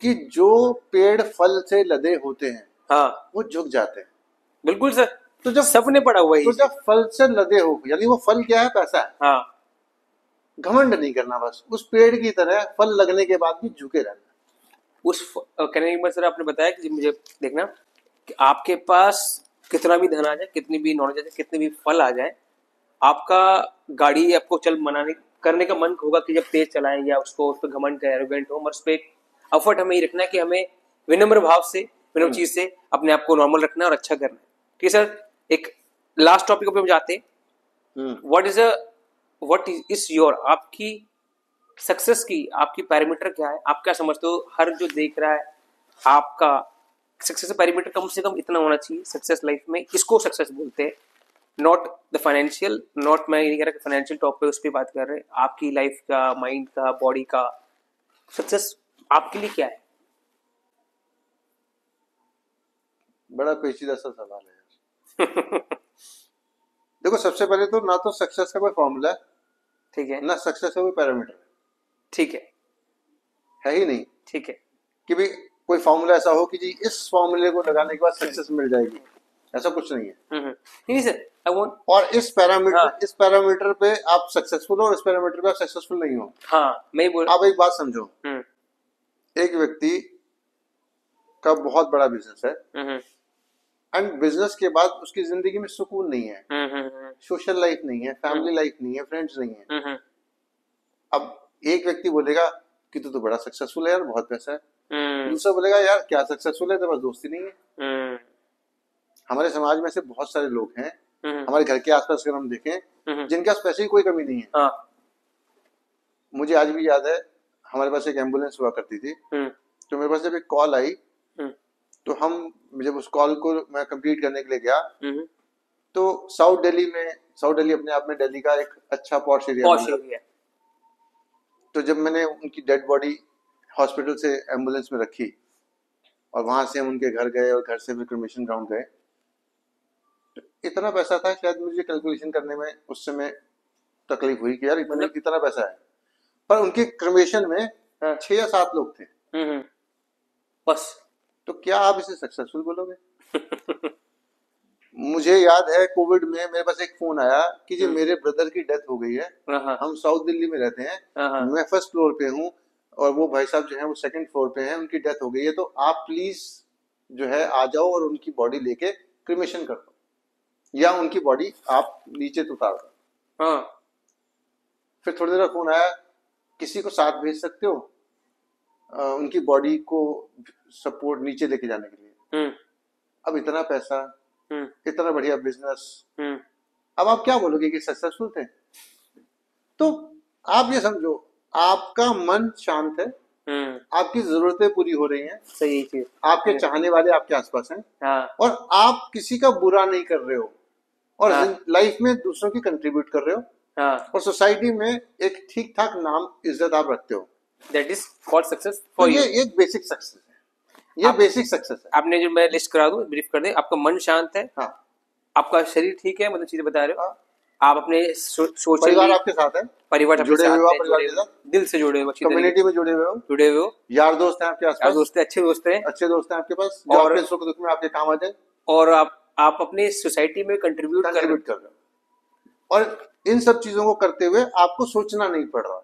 कि जो पेड़ फल से लदे होते हैं वो झुक जाते हैं। बिल्कुल सर, तो जब सबने पढ़ा हुआ है तो जब फल से लदे हो, यानी वो फल क्या है? पैसा है। घमंड नहीं करना, बस उस पेड़ की तरह फल लगने के बाद भी झुके रहना। उस कहने के बाद सर आपने बताया कि मुझे देखना कि आपके पास कितना भी धन आ जाए, कितनी भी नॉलेज आ जाए, कितने भी फल आ जाए, आपका गाड़ी आपको चल मनाने करने का मन होगा कि जब तेज चलाएं या उसको उस पर घमंड का एरोगेंट हो, मगर उस पर एक एफर्ट हमें ये रखना है कि हमें विनम्र भाव से, विनम्र चीज से अपने आप को नॉर्मल रखना है और अच्छा करना है। ठीक है सर, एक लास्ट टॉपिक पे हम जाते हैं। व्हाट इज योर, आपकी सक्सेस की आपकी पैरामीटर क्या है? आप क्या समझते हो? हर जो देख रहा है, आपका सक्सेस पैरामीटर कम से कम इतना होना चाहिए सक्सेस लाइफ में, इसको सक्सेस बोलते हैं। नॉट द फाइनेंशियल, नॉट मैं ये कह रहा कि फाइनेंशियल टॉप पे उस पर बात कर रहे हैं, आपकी लाइफ का, माइंड का, बॉडी का सक्सेस आपके लिए क्या है? बड़ा पेचीदा सा सवाल है यार। देखो, सबसे पहले तो ना तो सक्सेस का कोई फॉर्मूला है, ठीक है, ना सक्सेस का कोई पैरामीटर है, ठीक है ही नहीं। ठीक है कि भी कोई फॉर्मूला ऐसा हो कि जी इस फॉर्मूले को लगाने के बाद सक्सेस मिल जाएगी, ऐसा कुछ नहीं है। नहीं सर, आई वांट, और इस पैरामीटर पे आप सक्सेसफुल हो और इस पैरामीटर पे आप सक्सेसफुल नहीं हो। मैं बोल, आप एक बात समझो, एक व्यक्ति का बहुत बड़ा बिजनेस है एंड बिजनेस के बाद उसकी जिंदगी में सुकून नहीं है, सोशल लाइफ नहीं है, फैमिली लाइफ नहीं है, फ्रेंड्स नहीं है। अब एक व्यक्ति बोलेगा कि तू तो बड़ा सक्सेसफुल है यार, बहुत पैसा है। दूसरा बोलेगा यार क्या सक्सेसफुल है, तो बस दोस्ती नहीं है। हमारे समाज में से बहुत सारे लोग हैं, हमारे घर के आसपास अगर हम देखें, जिनके पास पैसे की कोई कमी नहीं है। मुझे आज भी याद है, हमारे पास एक एम्बुलेंस हुआ करती थी, तो मेरे पास जब एक कॉल आई, तो हम जब उस कॉल को मैं कंप्लीट करने के लिए गया, तो साउथ दिल्ली अपने आप में दिल्ली का एक अच्छा पॉश एरिया। तो जब मैंने उनकी डेड बॉडी हॉस्पिटल से एम्बुलेंस में रखी और वहां से हम उनके घर गए और घर से फिर क्रिमेशन ग्राउंड गए, तो इतना पैसा था, शायद मुझे कैलकुलेशन करने में उस समय तकलीफ हुई कि यार इतना पैसा है, पर उनके क्रिमेशन में 6 या 7 लोग थे बस। तो क्या आप इसे सक्सेसफुल बोलोगे? मुझे याद है कोविड में मेरे पास एक फोन आया कि जी मेरे ब्रदर की डेथ हो गई है, हम साउथ दिल्ली में रहते हैं, मैं फर्स्ट फ्लोर पे हूँ और वो भाई साहब जो है वो सेकंड फ्लोर पे हैं, उनकी डेथ हो गई है, तो आप प्लीज जो है आ जाओ और उनकी बॉडी लेके क्रिमेशन कर दो, या उनकी बॉडी आप नीचे तो उतार दो। फिर थोड़ी देर फोन आया, किसी को साथ भेज सकते हो उनकी बॉडी को सपोर्ट नीचे लेके जाने के लिए। अब इतना पैसा, इतना बढ़िया बिजनेस, अब आप क्या बोलोगे कि सक्सेसफुल थे? तो आप ये समझो, आपका मन शांत है, आपकी जरूरतें पूरी हो रही हैं, सही चीज, आपके चाहने वाले आपके आसपास हैं, और आप किसी का बुरा नहीं कर रहे हो, और लाइफ में दूसरों की कंट्रीब्यूट कर रहे हो, और सोसाइटी में एक ठीक ठाक नाम इज्जत आप रखते हो। That is called success for you. ये एक बेसिक सक्सेस है, ये बेसिक सक्सेस है। आपने जो मैं लिस्ट करा दूं, ब्रीफ कर दे, आपका मन शांत है, आपका शरीर ठीक है, मतलब चीजें बता रहे हो, आप अपने परिवार आपके साथ है, परिवार जुड़े हुए हो, दिल से जुड़े हुए, कम्युनिटी में जुड़े हुए हो, यार दोस्त हैं आपके आसपास, दोस्त हैं, अच्छे दोस्त हैं आपके पास, जो आपके सुख दुख में आपके काम आ जाए, और आप अपने सोसाइटी में कंट्रीब्यूट कर रहे हो। और इन सब चीजों को करते हुए आपको सोचना नहीं पड़ रहा।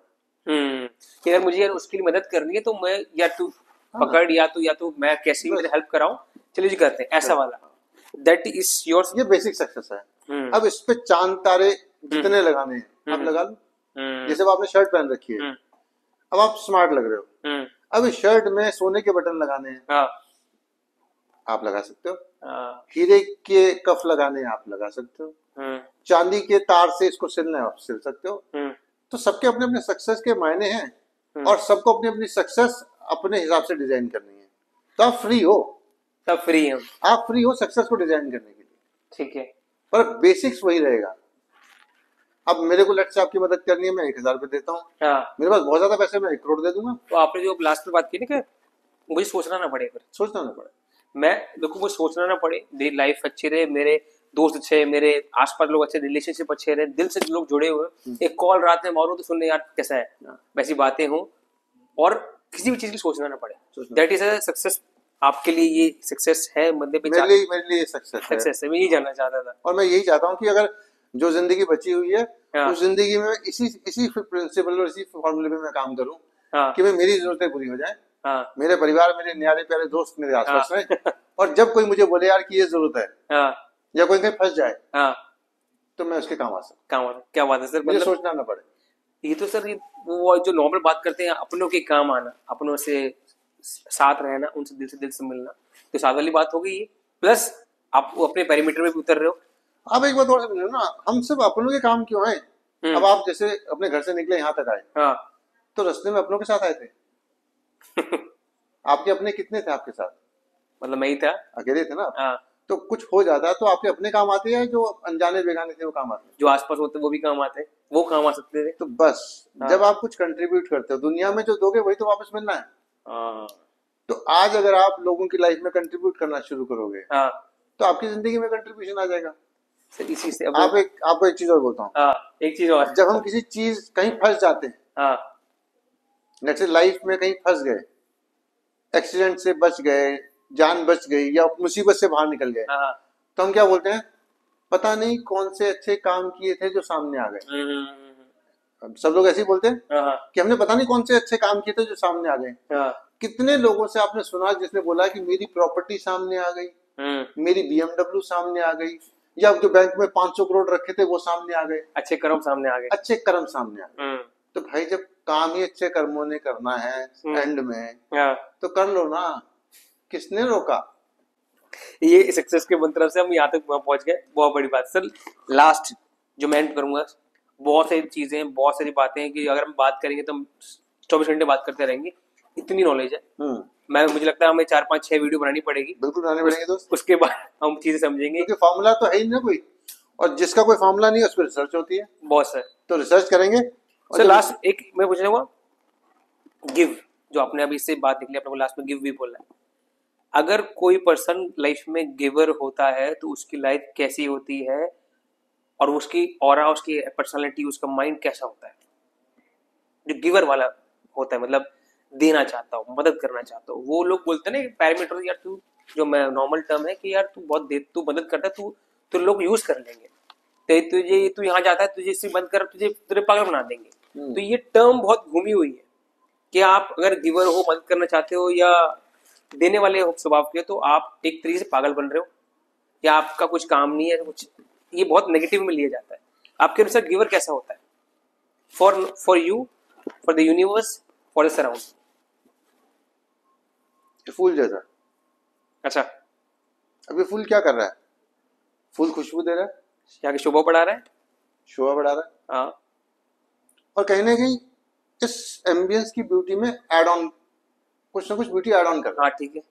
कि अगर मुझे यार उसके लिए मदद करनी है तो मैं या तू पकड़ या तो मैं कैसे भी हेल्प कराऊं, चलिए जी करते हैं, ऐसा वाला। दैट इज योर, ये बेसिक सक्सेस है। अब इस पे चांद तारे जितने लगाने हैं आप लगा लो। जैसे आपने शर्ट पहन रखी है, अब आप स्मार्ट लग रहे हो, अब इस शर्ट में सोने के बटन लगाने हैं, आप लगा सकते हो। हीरे के कफ लगाने हैं, आप लगा सकते हो। चांदी के तार से इसको सिलना है, आप सिल सकते हो। तो सबके अपने अपने सक्सेस के मायने हैं, और सबको अपनी अपनी सक्सेस अपने हिसाब से डिजाइन करनी है। तो आप फ्री हो, आप फ्री हो सक्सेस को डिजाइन करने के लिए, ठीक है, पर बेसिक्स वही रहेगा। अब मेरे को लेट से आपकी मदद करनी है, मैं 1000 रुपए देता हूँ, मेरे पास बहुत ज्यादा पैसे, मैं 1 करोड़ दे दूंगा। तो आपने जो लास्ट में बात की ना कि मुझे सोचना ना पड़े, मैं देखो मुझे सोचना ना पड़े, मेरी लाइफ अच्छी रहे, मेरे दोस्त अच्छे, मेरे आसपास लोग अच्छे, रिलेशनशिप अच्छे रहे, दिल से लोग जुड़े हुए, एक कॉल रात में मारूं तो सुनने यार कैसा है, वैसी बातें हो, और किसी भी चीज की सोचना ना पड़े। That is a success. आपके लिए ये सक्सेस है? मतलब मेरे लिए सक्सेस है। मैं यही जानना चाहता था। और मैं यही चाहता हूँ कि अगर जो जिंदगी बची हुई है हाँ। उस जिंदगी में इसी प्रिंसिपल और इसी फॉर्मूले में मैं काम करूँ। हाँ। कि मेरी जरूरतें पूरी हो जाए। हाँ। मेरे परिवार, मेरे न्यारे प्यारे दोस्त मेरे आसपास हाँ। रहे। और जब कोई मुझे बोले यार कि ये जरूरत है, हाँ। या कोई कहीं फंस जाए, हाँ। तो मैं उसके काम आ सकूं। क्या बात है सर। मुझे मतलब सोचना ना पड़े। ये तो सर, ये वो जो नॉर्मल बात करते हैं, अपनों के काम आना, अपनों से साथ रहना, उनसे दिल से मिलना, तो साथ वाली बात हो गई ये। प्लस आप अपने पेरीमीटर में भी उतर रहे हो। आप एक बात और समझो ना, हम सब अपनों के काम क्यों आए? अब आप जैसे अपने घर से निकले यहाँ तक आए, हाँ। तो रास्ते में अपनों के साथ आए थे। आपके अपने कितने थे आपके साथ? मतलब मैं ही था, अकेले थे ना आप। हाँ। तो कुछ हो जाता तो आपके अपने काम आते हैं, जो अनजाने बेगाने थे वो काम आते? जो आसपास होते वो भी काम आते, वो काम आ सकते थे। तो बस हाँ। जब आप कुछ कंट्रीब्यूट करते हो, दुनिया में जो दोगे वही तो वापस मिलना है। हाँ। तो आज अगर आप लोगों की लाइफ में कंट्रीब्यूट करना शुरू करोगे, हाँ। तो आपकी जिंदगी में कंट्रीब्यूशन आ जाएगा। इसी से आपको एक चीज और बोलता हूँ। हाँ, एक चीज और। जब हम किसी चीज कहीं फंस जाते हैं, हाँ। जैसे लाइफ में कहीं फंस गए, एक्सीडेंट से बच गए, जान बच गई, या मुसीबत से बाहर निकल गए, हाँ। तो हम क्या बोलते हैं? पता नहीं कौन से अच्छे काम किए थे जो सामने आ गए। सब लोग ऐसे ही बोलते हैं कि हमने पता नहीं कौन से अच्छे काम किए थे जो सामने आ गए। कितने लोगों से आपने सुना जिसने बोला कि मेरी प्रॉपर्टी सामने आ गई, मेरी BMW सामने आ गई, या जो बैंक में 500 करोड़ रखे थे वो सामने आ गए। अच्छे कर्म सामने आ गए। अच्छे कर्म सामने आ गए। तो भाई जब काम ही अच्छे कर्मों ने करना है एंड में, तो कर लो ना, किसने रोका? ये सक्सेस के मंत्र से हम यहाँ तक पहुंच गए, बहुत बड़ी बात। सर लास्ट जो मैं एंड करूंगा, बहुत सारी चीजें, बहुत सारी बातें हैं कि अगर हम बात करेंगे तो हम 24 घंटे बात करते रहेंगे, इतनी नॉलेज है। मुझे लगता है हमें 4-5-6 वीडियो बनानी पड़ेगी। बिल्कुल बनानी पड़ेगी दोस्त। उसके बाद हम चीजें समझेंगे, क्योंकि फॉर्मूला तो है ही ना कोई, और जिसका कोई फॉर्मूला नहीं है उस पर रिसर्च होती है। बहुत सर, तो रिसर्च करेंगे। सर लास्ट एक मैं पूछना चाहूंगा, गिव, जो आपने अभी इससे बात निकली, आपने लास्ट में गिव भी बोला है। अगर कोई पर्सन लाइफ में गिवर होता है तो उसकी लाइफ कैसी होती है, और उसकी ऑरा, उसकी पर्सनालिटी, उसका माइंड कैसा होता है? जो गिवर वाला होता है, मतलब देना चाहता हो, मदद करना चाहता हो, वो लोग बोलते हैं ना पैरामीटर, यार तू, जो मैं नॉर्मल टर्म है कि यार तू बहुत दे, तू मदद करता है, तू लोग यूज कर लेंगे, तुझे तू यहाँ जाता है, तुझे इससे बंद कर, तुझे पागल बना देंगे। तो ये टर्म बहुत घूमी हुई है कि आप अगर गिवर हो, मदद करना चाहते हो, या देने वाले हो स्वभाव के, तो आप एक तरीके से पागल बन रहे हो, या आपका कुछ काम नहीं है कुछ, ये बहुत नेगेटिव में लिया जाता है। आपके अनुसार गिवर कैसा होता है? For you, for the universe, for the surround? फूल जैसा। अच्छा, अब ये फूल क्या कर रहा है? फूल खुशबू दे रहा है, यहाँ की शोभा बढ़ा रहा है, शोभा बढ़ा रहा है। हाँ। और कहीं ना कहीं इस एम्बियंस की ब्यूटी में एड ऑन, कुछ ना कुछ ब्यूटी एड ऑन कर रहा है। हाँ ठीक है।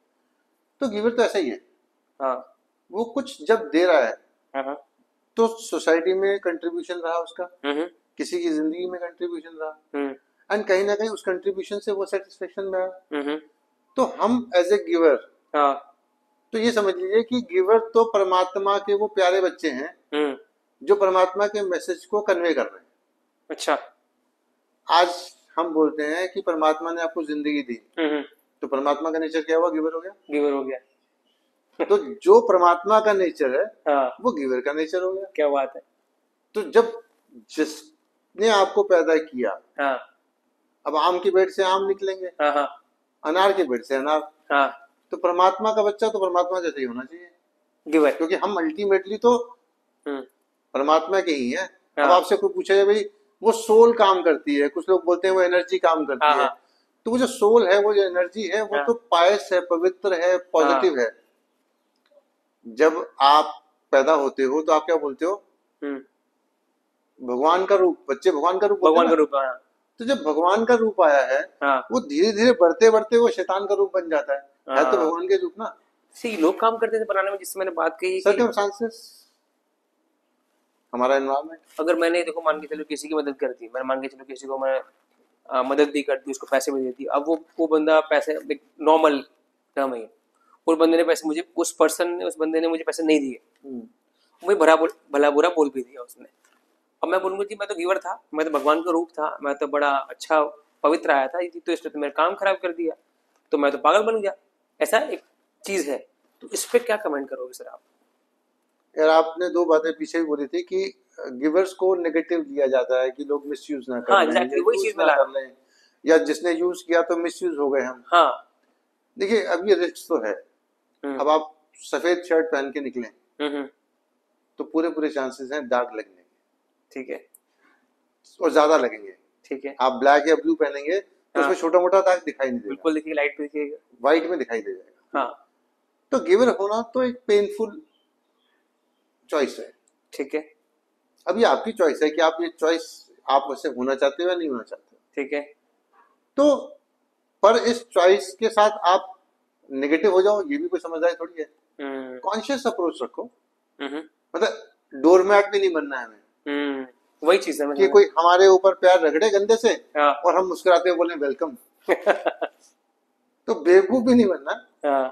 तो गिवर तो ऐसा ही है। हाँ। वो कुछ जब दे रहा है, हाँ, तो सोसाइटी में कंट्रीब्यूशन रहा उसका, किसी की जिंदगी में कंट्रीब्यूशन रहा, एंड कहीं ना कहीं उस कंट्रीब्यूशन से वो सेटिस्फेक्शन में आया। तो हम एज ए गिवर, तो ये समझ लीजिए कि गिवर तो परमात्मा के वो प्यारे बच्चे हैं जो परमात्मा के मैसेज को कन्वे कर रहे हैं। अच्छा। आज हम बोलते हैं कि परमात्मा ने आपको जिंदगी दी, तो परमात्मा का नेचर क्या हुआ? गिवर हो गया। गिवर हो गया। तो जो परमात्मा का नेचर है, वो गिवर का नेचर हो गया। क्या बात है। तो जब जिसने आपको पैदा किया, अब आम के पेड़ से आम निकलेंगे, अनार के पेड़ से अनार, तो परमात्मा का बच्चा तो परमात्मा जैसे ही होना चाहिए, गिवर, क्योंकि हम अल्टीमेटली तो परमात्मा के ही हैं। अब आपसे कोई पूछेगा भाई वो सोल काम करती है, कुछ लोग बोलते हैं वो एनर्जी काम करती है, तो वो जो सोल है, वो जो एनर्जी है, वो तो पायस है, पवित्र है, पॉजिटिव है। जब आप पैदा होते हो तो आप क्या बोलते हो? भगवान का रूप, बच्चे भगवान का रूप, भगवान का रूप। तो जब भगवान का रूप आया है, वो धीरे धीरे बढ़ते बढ़ते वो शैतान का रूप बन जाता है तो भगवान के रूप ना। सी लोग काम करते थे बनाने में, जिससे मैंने बात कही, सर्कमस्टांसेस, हमारा एनवायरनमेंट। अगर मैंने देखो मान के चलो किसी की मदद कर दी, मैंने मान के चलो किसी को मैं मदद भी कर दी, उसको पैसे भी दे दिए, अब वो बंदा पैसे, नॉर्मल टर्म है, उस बंदे ने पैसे मुझे, उस बंदे ने मुझे पैसे नहीं दिए, मुझे भला बुरा बोल भी दिया उसने। अब मैं बोलूंगा कि मैं तो गिवर था, मैं तो भगवान का रूप था, मैं तो बड़ा अच्छा पवित्र आया था, तो इसने तो मेरा काम खराब कर दिया, तो मैं तो पागल बन गया। ऐसा एक चीज है, तो इस पे क्या कमेंट करोगे सर आप? यार आपने दो बातें पीछे ही बोली थी कि गिवर्स को नेगेटिव लिया जाता है कि लोग मिसयूज ना कर हाँ लें, एग्जैक्टली, या वही यूज चीज ना मैं ला रहा कर लें, या जिसने यूज किया तो मिसयूज हो गए हम। हाँ। देखिए अब ये रिस्क तो है। हम्म। अब आप सफेद शर्ट पहन के निकलें हम्म। तो पूरे पूरे चांसेस हैं दाग लगने के, ठीक है। और ज्यादा लगेंगे। ठीक है। आप ब्लैक या ब्लू पहनेंगे तो हाँ उसमें छोटा मोटा दाग दिखाई नहीं देगा, बिल्कुल दिखेगा, लाइट पे दिखेगा। व्हाइट में दिखाई दे जाएगा। हाँ तो गिवर होना तो एक पेनफुल चॉइस है। ठीक है। अब ये आपकी चॉइस है कि आप ये चॉइस आप उससे होना चाहते हो या नहीं होना चाहते हो। ठीक है। तो पर इस चॉइस के साथ आप नेगेटिव हो जाओ, ये भी कोई समझदारी थोड़ी है। कॉन्शियस अप्रोच रखो, मतलब डोरमैट भी नहीं बनना है हमें। वही चीज है कि कोई हमारे ऊपर पैर रगड़े गंदे से हाँ। और हम मुस्कुराते हुए बोले वेलकम। तो बेवकूफ भी नहीं बनना। हाँ।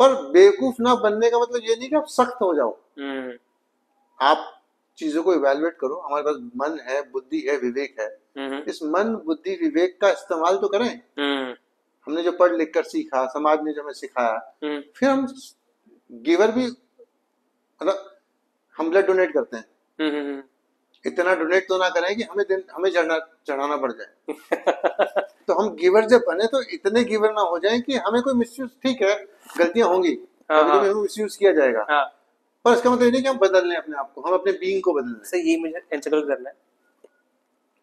पर बेवकूफ ना बनने का मतलब ये नहीं कि आप सख्त हो जाओ। आप चीजों को इवेलुएट करो, हमारे पास मन है, बुद्धि है, विवेक है। इस मन बुद्धि विवेक का इस्तेमाल तो करें। हमने जो पढ़ लिख कर सीखा, समाज ने जो हमें सिखाया, फिर हम गिवर भी, मतलब हम ब्लड डोनेट करते हैं, इतना डोनेट तो ना करें कि हमें चढ़ाना पड़ जाए। तो हम गिवर जब बने तो इतने गिवर ना हो जाएं कि हमें कोई मिसयूज, ठीक है गलतियां होंगी, कभी कभी हमें मिसयूज किया जाएगा, पर इसका मतलब ये नहीं कि हम बदल लें अपने आप को, हम अपने बीइंग को बदल लें। सर ये मुझे एंचकल करना है,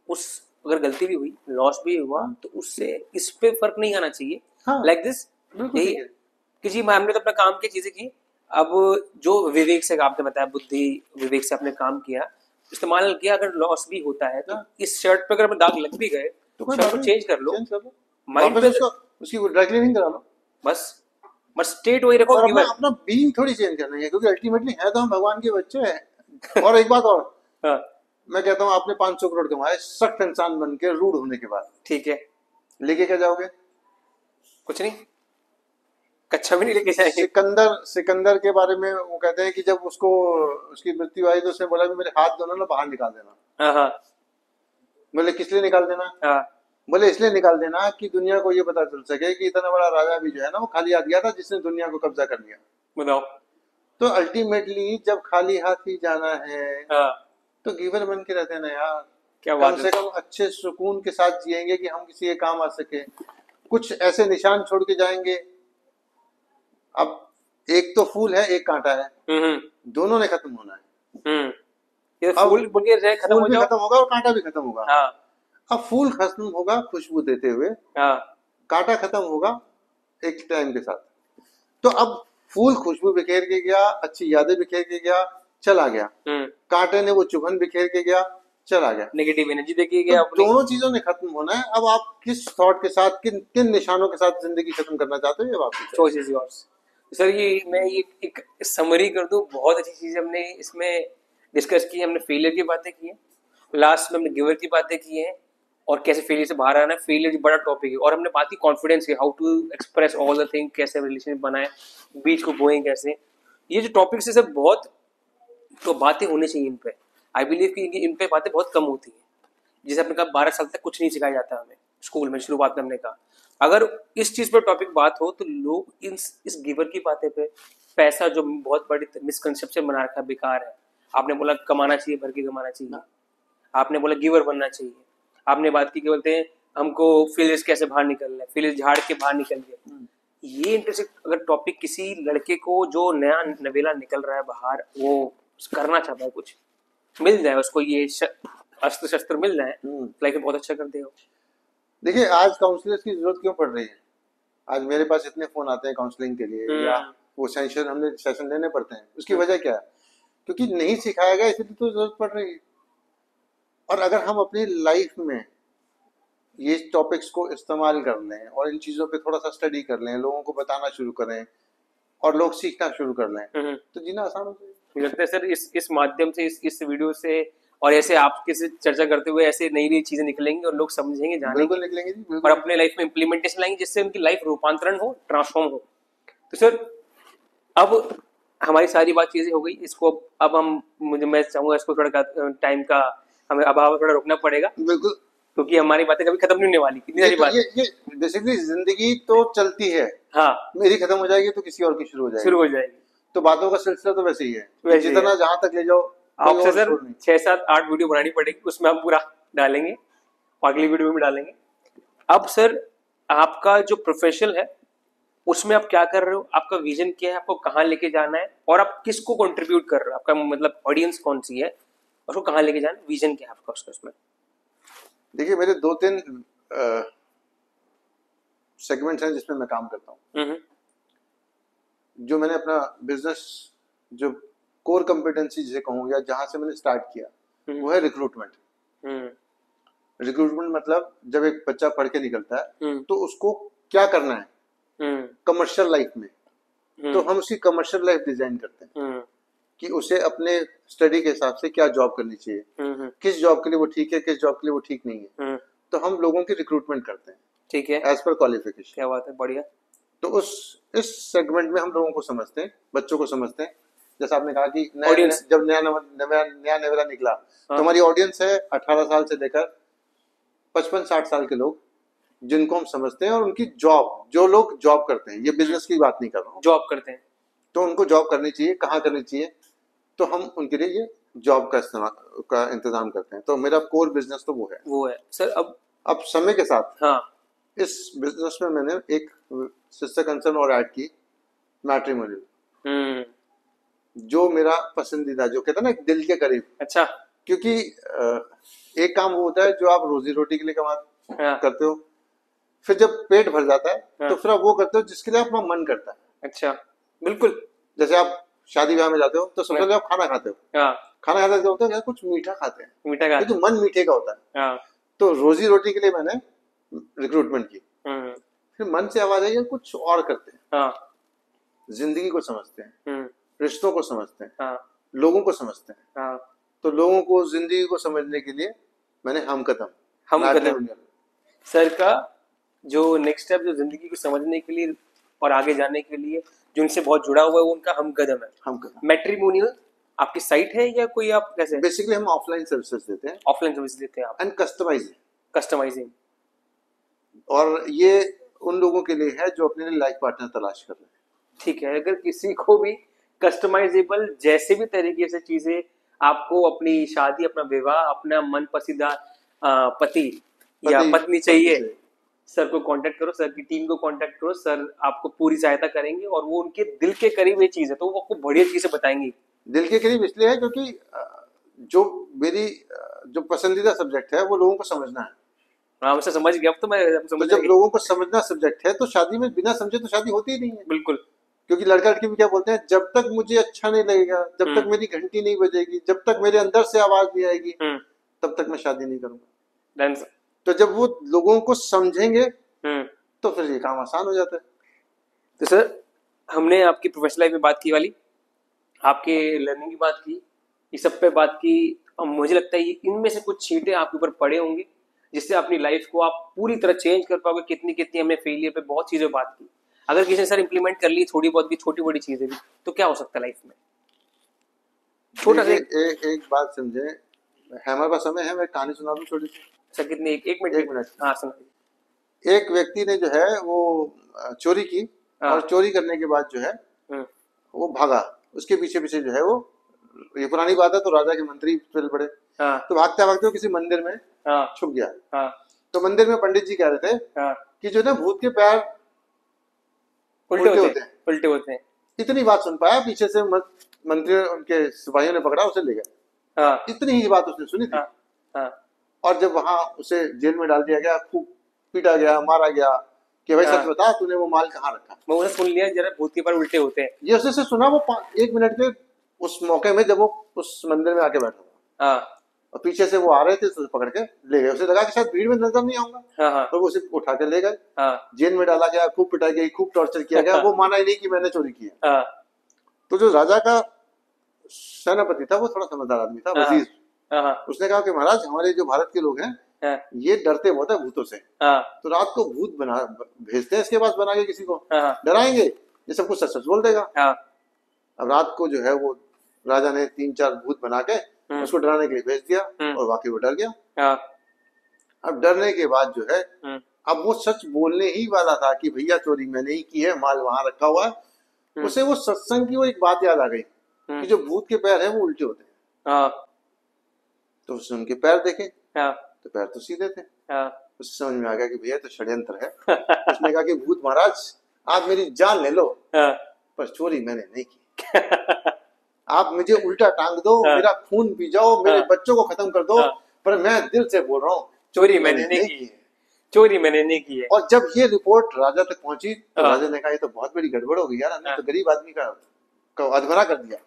उस अगर गलती भी हुई, लॉस भी हुआ, तो उससे इस पे फर्क नहीं आना चाहिए। लाइक दिस यही कि जी हमने तो अपना काम की चीजें की, अब जो विवेक से आपने बताया, बुद्धि विवेक से आपने काम किया, इस्तेमाल किया, अगर लॉस भी होता है तो इस शर्ट पे अगर दाग लग भी गए तो शर्ट को चेंज कर लो, माइंड पे उसकी ड्राई क्लीनिंग करा लो, बस स्टेट वही रखो। और अपना बीइंग थोड़ी चेंज करना है, क्योंकि अल्टीमेटली है तो हम भगवान के बच्चे हैं। और एक बात और, मैं कहता हूँ आपने 500 करोड़ कमाए सख्त इंसान बन के, रूड होने के बाद, ठीक है, लेके क्या जाओगे? कुछ नहीं, कच्चा भी नहीं लेके जाएंगे। सिकंदर के बारे में वो कहते हैं कि जब उसको उसकी मृत्यु आई तो उसने बोला कि मेरे हाथ दोनों ना बाहर निकाल देना। बोले किस लिए निकाल देना? बोले इसलिए निकाल देना कि दुनिया को ये पता चल सके कि इतना बड़ा राजा भी जो है ना वो खाली हाथ गया था, जिसने दुनिया को कब्जा कर लिया। बताओ। तो अल्टीमेटली जब खाली हाथ ही जाना है तो गिवर बन के रहते हैं ना यार, क्या कम से कम अच्छे सुकून के साथ जिएंगे कि हम किसी के काम आ सके, कुछ ऐसे निशान छोड़ के जाएंगे। अब एक तो फूल है, एक कांटा है, दोनों ने खत्म होना है। ये फूल खत्म होगा और कांटा भी खत्म होगा। अब फूल खत्म होगा खुशबू देते हुए, कांटा खत्म होगा एक टाइम के साथ। तो अब फूल खुशबू बिखेर के गया, अच्छी यादें बिखेर के गया, चला गया। कांटे ने वो चुभन बिखेर के गया, चला गया, नेगेटिव एनर्जी देके गया। तो दोनों चीजों ने खत्म होना है। अब आप किस थॉट के साथ, किन निशानों के साथ जिंदगी खत्म करना चाहते हो, ये आपकी चॉइस इज योर्स। सर ये मैं ये एक समरी कर दूं, बहुत अच्छी चीज हमने इसमें डिस्कस की। हमने फेलियर की बातें की है, लास्ट में हमने गिवर की बातें की हैं, और कैसे फेलियर से बाहर आना है। फेलियर बड़ा टॉपिक है, और हमने बात की कॉन्फिडेंस की, how to express all the thing, कैसे रिलेशनशिप बनाए, बीच को बोएं कैसे। ये जो टॉपिक्स है सब बहुत तो बातें होनी चाहिए इन पे। आई बिलीव कि इन पे बातें बहुत कम होती हैं। जैसे आपने कहा 12 साल तक कुछ नहीं सिखाया जाता हमें स्कूल में शुरुआत करने का। अगर इस चीज पर टॉपिक बात हो तो लोग इस गिवर की बातें पे, पैसा जो बहुत बड़ी मिसकंसेप्शन बना रखा है, बेकार है। आपने बोला कमाना चाहिए, भर के कमाना चाहिए, आपने बोला गिवर बनना चाहिए, आपने बात की कि बोलते हैं हमको फेलियर्स कैसे बाहर निकलना है, फेलियर्स झाड़ के बाहर निकल गए। ये इंटरेस्ट अगर टॉपिक किसी लड़के को जो नया नवेला निकल रहा है बाहर, वो करना चाहता है, कुछ मिल जाए उसको, ये अस्त्र शस्त्र मिल जाए, लाइफ में बहुत अच्छा कर देगा। देखिए आज काउंसलर्स की जरूरत क्यों पड़ रही है? आज मेरे पास इतने फोन आते हैं काउंसलिंग के लिए, या वो हमने सेशन लेने पड़ते हैं। उसकी वजह क्या है? क्योंकि नहीं सिखाया गया, इसलिए तो जरूरत पड़ रही है। और अगर हम अपनी लाइफ में ये टॉपिक्स को इस्तेमाल कर लें और इन चीजों पे थोड़ा सा स्टडी कर लें, लोगों को बताना शुरू करें और लोग सीखना शुरू कर लें, तो जीना आसान हो जाएगा। मुझे लगता है सर इस माध्यम से, इस वीडियो से और ऐसे आपके से चर्चा करते हुए ऐसे नई नई चीजें निकलेंगी और लोग समझेंगे, जानेंगे, बिल्कुल निकलेंगे जी, बिल्कुल। और अपने लाइफ में इम्प्लीमेंटेशन लाएंगे, जिससे उनकी लाइफ रूपांतरण हो, ट्रांसफॉर्म हो। तो सर अब हमारी सारी बात चीजें हो गई, इसको अब हम मैं चाहूंगा इसको थोड़ा टाइम का हमें अभाव थोड़ा रोकना पड़ेगा। बिल्कुल। क्योंकि हमारी बातें कभी खत्म नहीं होने वाली, कितनी सारी बात। ये बेसिकली जिंदगी तो चलती है। हाँ, मेरी खत्म हो जाएगी तो किसी और की शुरू हो जाएगी। तो बातों का सिलसिला तो वैसे ही है, जितना जहां तक ले जाओ। आपसे सर 6, 7, 8 वीडियो बनानी पड़ेगी, उसमें हम पूरा डालेंगे, अगली वीडियो में डालेंगे। अब सर आपका जो प्रोफेशन है उसमें आप क्या कर रहे हो, आपका विजन क्या है, आपको कहाँ लेके जाना है, और आप किसको कंट्रीब्यूट कर रहे हो, आपका मतलब ऑडियंस कौन सी है, उसको कहाँ लेके जाना है, विजन क्या है आपका उसमें? देखिए, मेरे 2-3 सेगमेंट्स हैं जिसमें मैं काम करता हूँ। जो मैंने अपना बिजनेस, जो कोर कॉम्पिटेंसी जिसे कहूँ, या जहां से मैंने स्टार्ट किया, वो है रिक्रूटमेंट। रिक्रूटमेंट मतलब जब एक बच्चा पढ़ के निकलता है तो उसको क्या करना है कमर्शियल लाइफ में, तो हम उसकी कमर्शियल लाइफ डिजाइन करते हैं कि उसे अपने स्टडी के हिसाब से क्या जॉब करनी चाहिए, किस जॉब के लिए वो ठीक है, किस जॉब के लिए वो ठीक नहीं है। तो हम लोगों की रिक्रूटमेंट करते हैं, ठीक है, एज पर क्वालिफिकेशन। क्या बात है, बढ़िया। तो इस सेगमेंट में हम लोगों को समझते हैं, बच्चों को समझते हैं। जैसा आपने कहा कि जब नया नेवला निकला, तो हमारी ऑडियंस है 18 साल से लेकर 55-60 साल के लोग, जिनको हम समझते हैं, और उनकी जॉब, जो लोग जॉब करते हैं, ये बिजनेस की बात नहीं कर रहा हूँ, जॉब करते हैं, तो उनको जॉब करनी चाहिए, कहाँ करनी चाहिए, तो हम उनके लिए ये जॉब का इंतजाम करते हैं। तो मेरा कोर बिजनेस तो वो है सर। अब समय के साथ, हाँ, इस बिजनेस में मैंने एक सिस्टर कंसर्न और ऐड की, मैट्रिमोनियल, जो मेरा पसंदीदा, जो कहता है ना दिल के करीब। अच्छा, क्योंकि एक काम वो होता है जो आप रोजी रोटी के लिए करते हो, फिर जब पेट भर जाता है तो फिर आप वो करते हो जिसके लिए अपना मन करता है। अच्छा, बिल्कुल। जैसे आप शादी ब्याह में जाते हो तो सबसे पहले आप खाना खाते हो, खाना खाते क्या होता है, कुछ मीठा खाते हैं, क्योंकि मन मीठे का होता है। तो रोजी रोटी के लिए मैंने रिक्रूटमेंट की, फिर मन से आवाज आई कुछ और करते हैं, जिंदगी को समझते हैं, रिश्तों को समझते हैं, लोगों को समझते हैं। तो लोगों को, जिंदगी को समझने के लिए मैंने हम कदम सर का जो नेक्स्ट स्टेप, जो जिंदगी को समझने के लिए और आगे जाने के लिए जो उनसे बहुत जुड़ा हुआ है, वो उनका हम कदम है। मैट्रिमोनियल आपकी साइट है या कोई, आप कैसे? बेसिकली हम ऑफलाइन सर्विसेज देते हैं, ऑफलाइन सर्विस देते हैं आप, एंड कस्टमाइजिंग। और ये उन लोगों के लिए है जो अपने लिए लाइफ पार्टनर तलाश कर रहे हैं। ठीक है, अगर किसी को भी कस्टमाइजेबल जैसे भी तरीके से चीजें, आपको अपनी शादी, अपना विवाह, अपना मन पसंदीदा पति या पत्नी चाहिए, सर को कांटेक्ट करो, सर की टीम को कांटेक्ट करो, सर आपको पूरी सहायता करेंगे, और वो उनके दिल के करीब ये चीज है, तो वो आपको बढ़िया चीजें बताएंगे। दिल के करीब इसलिए है क्योंकि जो मेरी जो पसंदीदा सब्जेक्ट है वो लोगों को समझना है। हाँ, मैं समझ गया, अब तो मैं समझ तो जब लोगों को समझना सब्जेक्ट है, तो शादी में बिना समझे तो शादी होती ही नहीं है। बिल्कुल, क्योंकि लड़का लड़की भी क्या बोलते हैं, जब तक मुझे अच्छा नहीं लगेगा, जब तक मेरी घंटी नहीं बजेगी, जब तक मेरे अंदर से आवाज नहीं आएगी, तब तक मैं शादी नहीं करूंगा। तो जब वो लोगों को समझेंगे तो फिर ये काम आसान हो जाता है। तो सर, हमने आपकी प्रोफेशनल लाइफ में बात की वाली, आपके लर्निंग की बात की, ये सब पे बात की। मुझे लगता है इनमें से कुछ छींटे आपके ऊपर पड़े होंगे, जिससे अपनी लाइफ को आप पूरी तरह चेंज कर पाओगे। कितनी कितनी हमने फेलियर पे बहुत चीजें बात की, अगर किसी ने सर इंप्लीमेंट कर ली थोड़ी बहुत भी, छोटी बड़ी चीजें भी, तो क्या हो सकता है लाइफ में? छोटा सा एक बात समझे, हमारे पास समय है, मैं कहानी सुना दूं छोटी सी। सर कितनी? एक मिनट। हाँ, सुना। एक व्यक्ति ने जो है वो चोरी की, और चोरी करने के बाद जो है वो भागा, उसके पीछे पीछे जो है वो, ये पुरानी बात है, तो राजा के मंत्री चल पड़े। तो भागते भागते वो किसी मंदिर में छुप गया। तो मंदिर में पंडित जी कह रहे थे कि जो ना भूत के पैर उल्टे होते हैं। इतनी बात सुन पाया, पीछे से मंत्री, उनके सिपाहियों ने पकड़ा, उसे ले गए। इतनी ही बात उसने सुनी थी। और जब वहां उसे जेल में डाल दिया गया, खूब पीटा गया, मारा गया कि भाई सच बता, तूने वो माल कहाँ रखा। मैं उसे सुन लिया, जरा भूत के पैर उल्टे होते हैं, ये उससे सुना। वो 1 मिनट के उस मौके में, जब वो उस मंदिर में आके बैठा था, और पीछे से वो आ रहे थे, तो पकड़ के ले गए। उसे लगा कि शायद भीड़ में नजर नहीं आऊंगा, तो उसे उठा के ले गए, जेल में डाला गया, खूब पिटाई गई, खूब टॉर्चर किया गया। वो माना ही नहीं कि मैंने चोरी किया। तो जो राजा का सेनापति था, वो थोड़ा समझदार आदमी था, वजीर। उसने कहा कि महाराज, हमारे जो भारत के लोग हैं ये डरते बहुत है भूतों से, तो रात को भूत भेजते हैं इसके पास बना के, किसी को डराएंगे, ये सब कुछ सच सच बोल देगा। अब रात को जो है वो राजा ने 3-4 भूत बना के उसको डराने के लिए भेज दिया, और वाकई वो डर गया। अब डरने के बाद जो है अब वो सच बोलने ही वाला था कि भैया चोरी मैंने ही की है, माल वहां रखा हुआ है। उसे वो सत्संग की वो एक बात याद आ गई कि जो भूत के पैर हैं वो उल्टे होते हैं। तो उसने उनके पैर देखे तो पैर तो सीधे थे। उससे समझ में आ गया कि भैया तो षड्यंत्र है। उसने कहा कि भूत महाराज आप मेरी जान ले लो पर चोरी मैंने नहीं की। आप मुझे उल्टा टांग दो, मेरा खून पी जाओ, मेरे बच्चों को खत्म कर दो, पर मैं दिल से बोल रहा हूँ चोरी मैंने नहीं की है। चोरी मैंने नहीं की है। और जब ये रिपोर्ट राजा तक पहुंची तो राजा ने कहा ये तो बहुत बड़ी गड़बड़ हो गई यार, हमने तो गरीब आदमी का अधमरा कर दिया।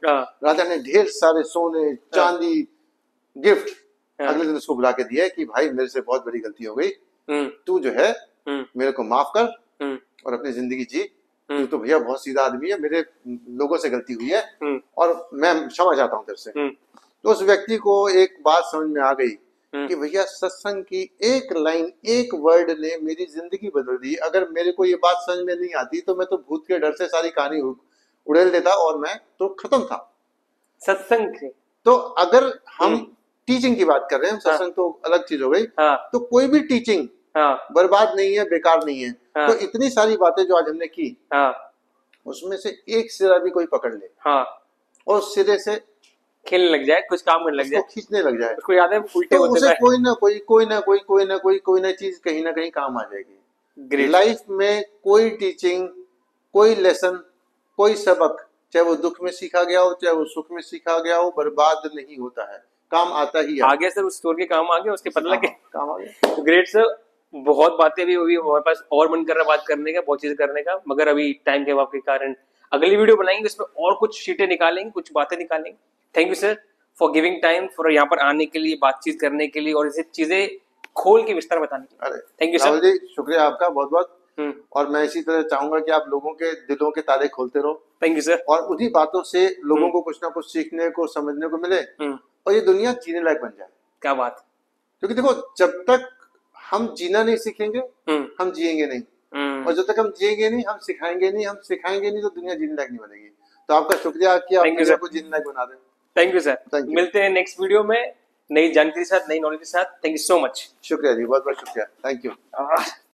राजा ने ढेर सारे सोने चांदी गिफ्ट अगले दिन उसको बुला के दिया कि भाई मेरे से बहुत बड़ी गलती हो गई, तू जो है मेरे को माफ कर और अपनी जिंदगी जी। तू तो भैया बहुत सीधा आदमी है, मेरे लोगों से गलती हुई है और मैं क्षमा चाहता हूँ तेरे से। तो उस व्यक्ति को एक बात समझ में आ गई कि भैया सत्संग की एक लाइन एक वर्ड ने मेरी जिंदगी बदल दी। अगर मेरे को ये बात समझ में नहीं आती तो मैं तो भूत के डर से सारी कहानी उड़ेल देता और मैं तो खत्म था सत्संग से। तो अगर हम टीचिंग की बात कर रहे हैं, सत्संग तो अलग चीज हो गई। तो कोई भी टीचिंग बर्बाद नहीं है, बेकार नहीं है। तो इतनी सारी बातें जो आज हमने की उसमें से एक सिरा भी कोई पकड़ ले और उस सिरे से खेलने लग जाए, कुछ काम करने लग जाए, खींचने लग जाए, उसको याद है उल्टे तो होते उसे कोई ना चीज कहीं ना कहीं काम आ जाएगी। लाइफ में कोई टीचिंग, कोई लेसन, कोई सबक, चाहे वो दुख में सीखा गया हो चाहे वो सुख में सीखा गया हो, बर्बाद नहीं होता है, काम आता ही है। आगे सर उस स्टोर के काम आ गया, उसके पता लगे काम आ गया। तो ग्रेट सर, बहुत बातें भी हुई, हमारे पास और मन कर रहा बात करने का, बहुत चीज करने का, मगर अभी टाइम के अभाव के कारण अगली वीडियो बनाएंगे, उसमें और कुछ शीटें निकालेंगे, कुछ बातें निकालेंगे। Thank you sir for giving time, for यहाँ पर आने के लिए, बातचीत करने के लिए और इसे चीजें खोल के विस्तार बताने के लिए। Thank you sir. जी शुक्रिया आपका बहुत बहुत। और मैं इसी तरह चाहूंगा कि आप लोगों के दिलों के ताले खोलते रहो। Thank you sir. और उन्हीं बातों से लोगों को कुछ ना कुछ सीखने को, समझने को मिले और ये दुनिया जीने लायक बन जाए। क्या बात। क्योंकि देखो जब तक हम जीना नहीं सीखेंगे हम जिएंगे नहीं, और जब तक हम जिएंगे नहीं हम सिखाएंगे नहीं तो दुनिया जीने लायक नहीं बनेगी। तो आपका शुक्रिया कि आप दुनिया को जीने लायक बना दें। Thank you sir. मिलते हैं नेक्स्ट वीडियो में नई जानकारी के साथ, नई नॉलेज के साथ। Thank you so much. शुक्रिया जी, बहुत बहुत शुक्रिया। Thank you.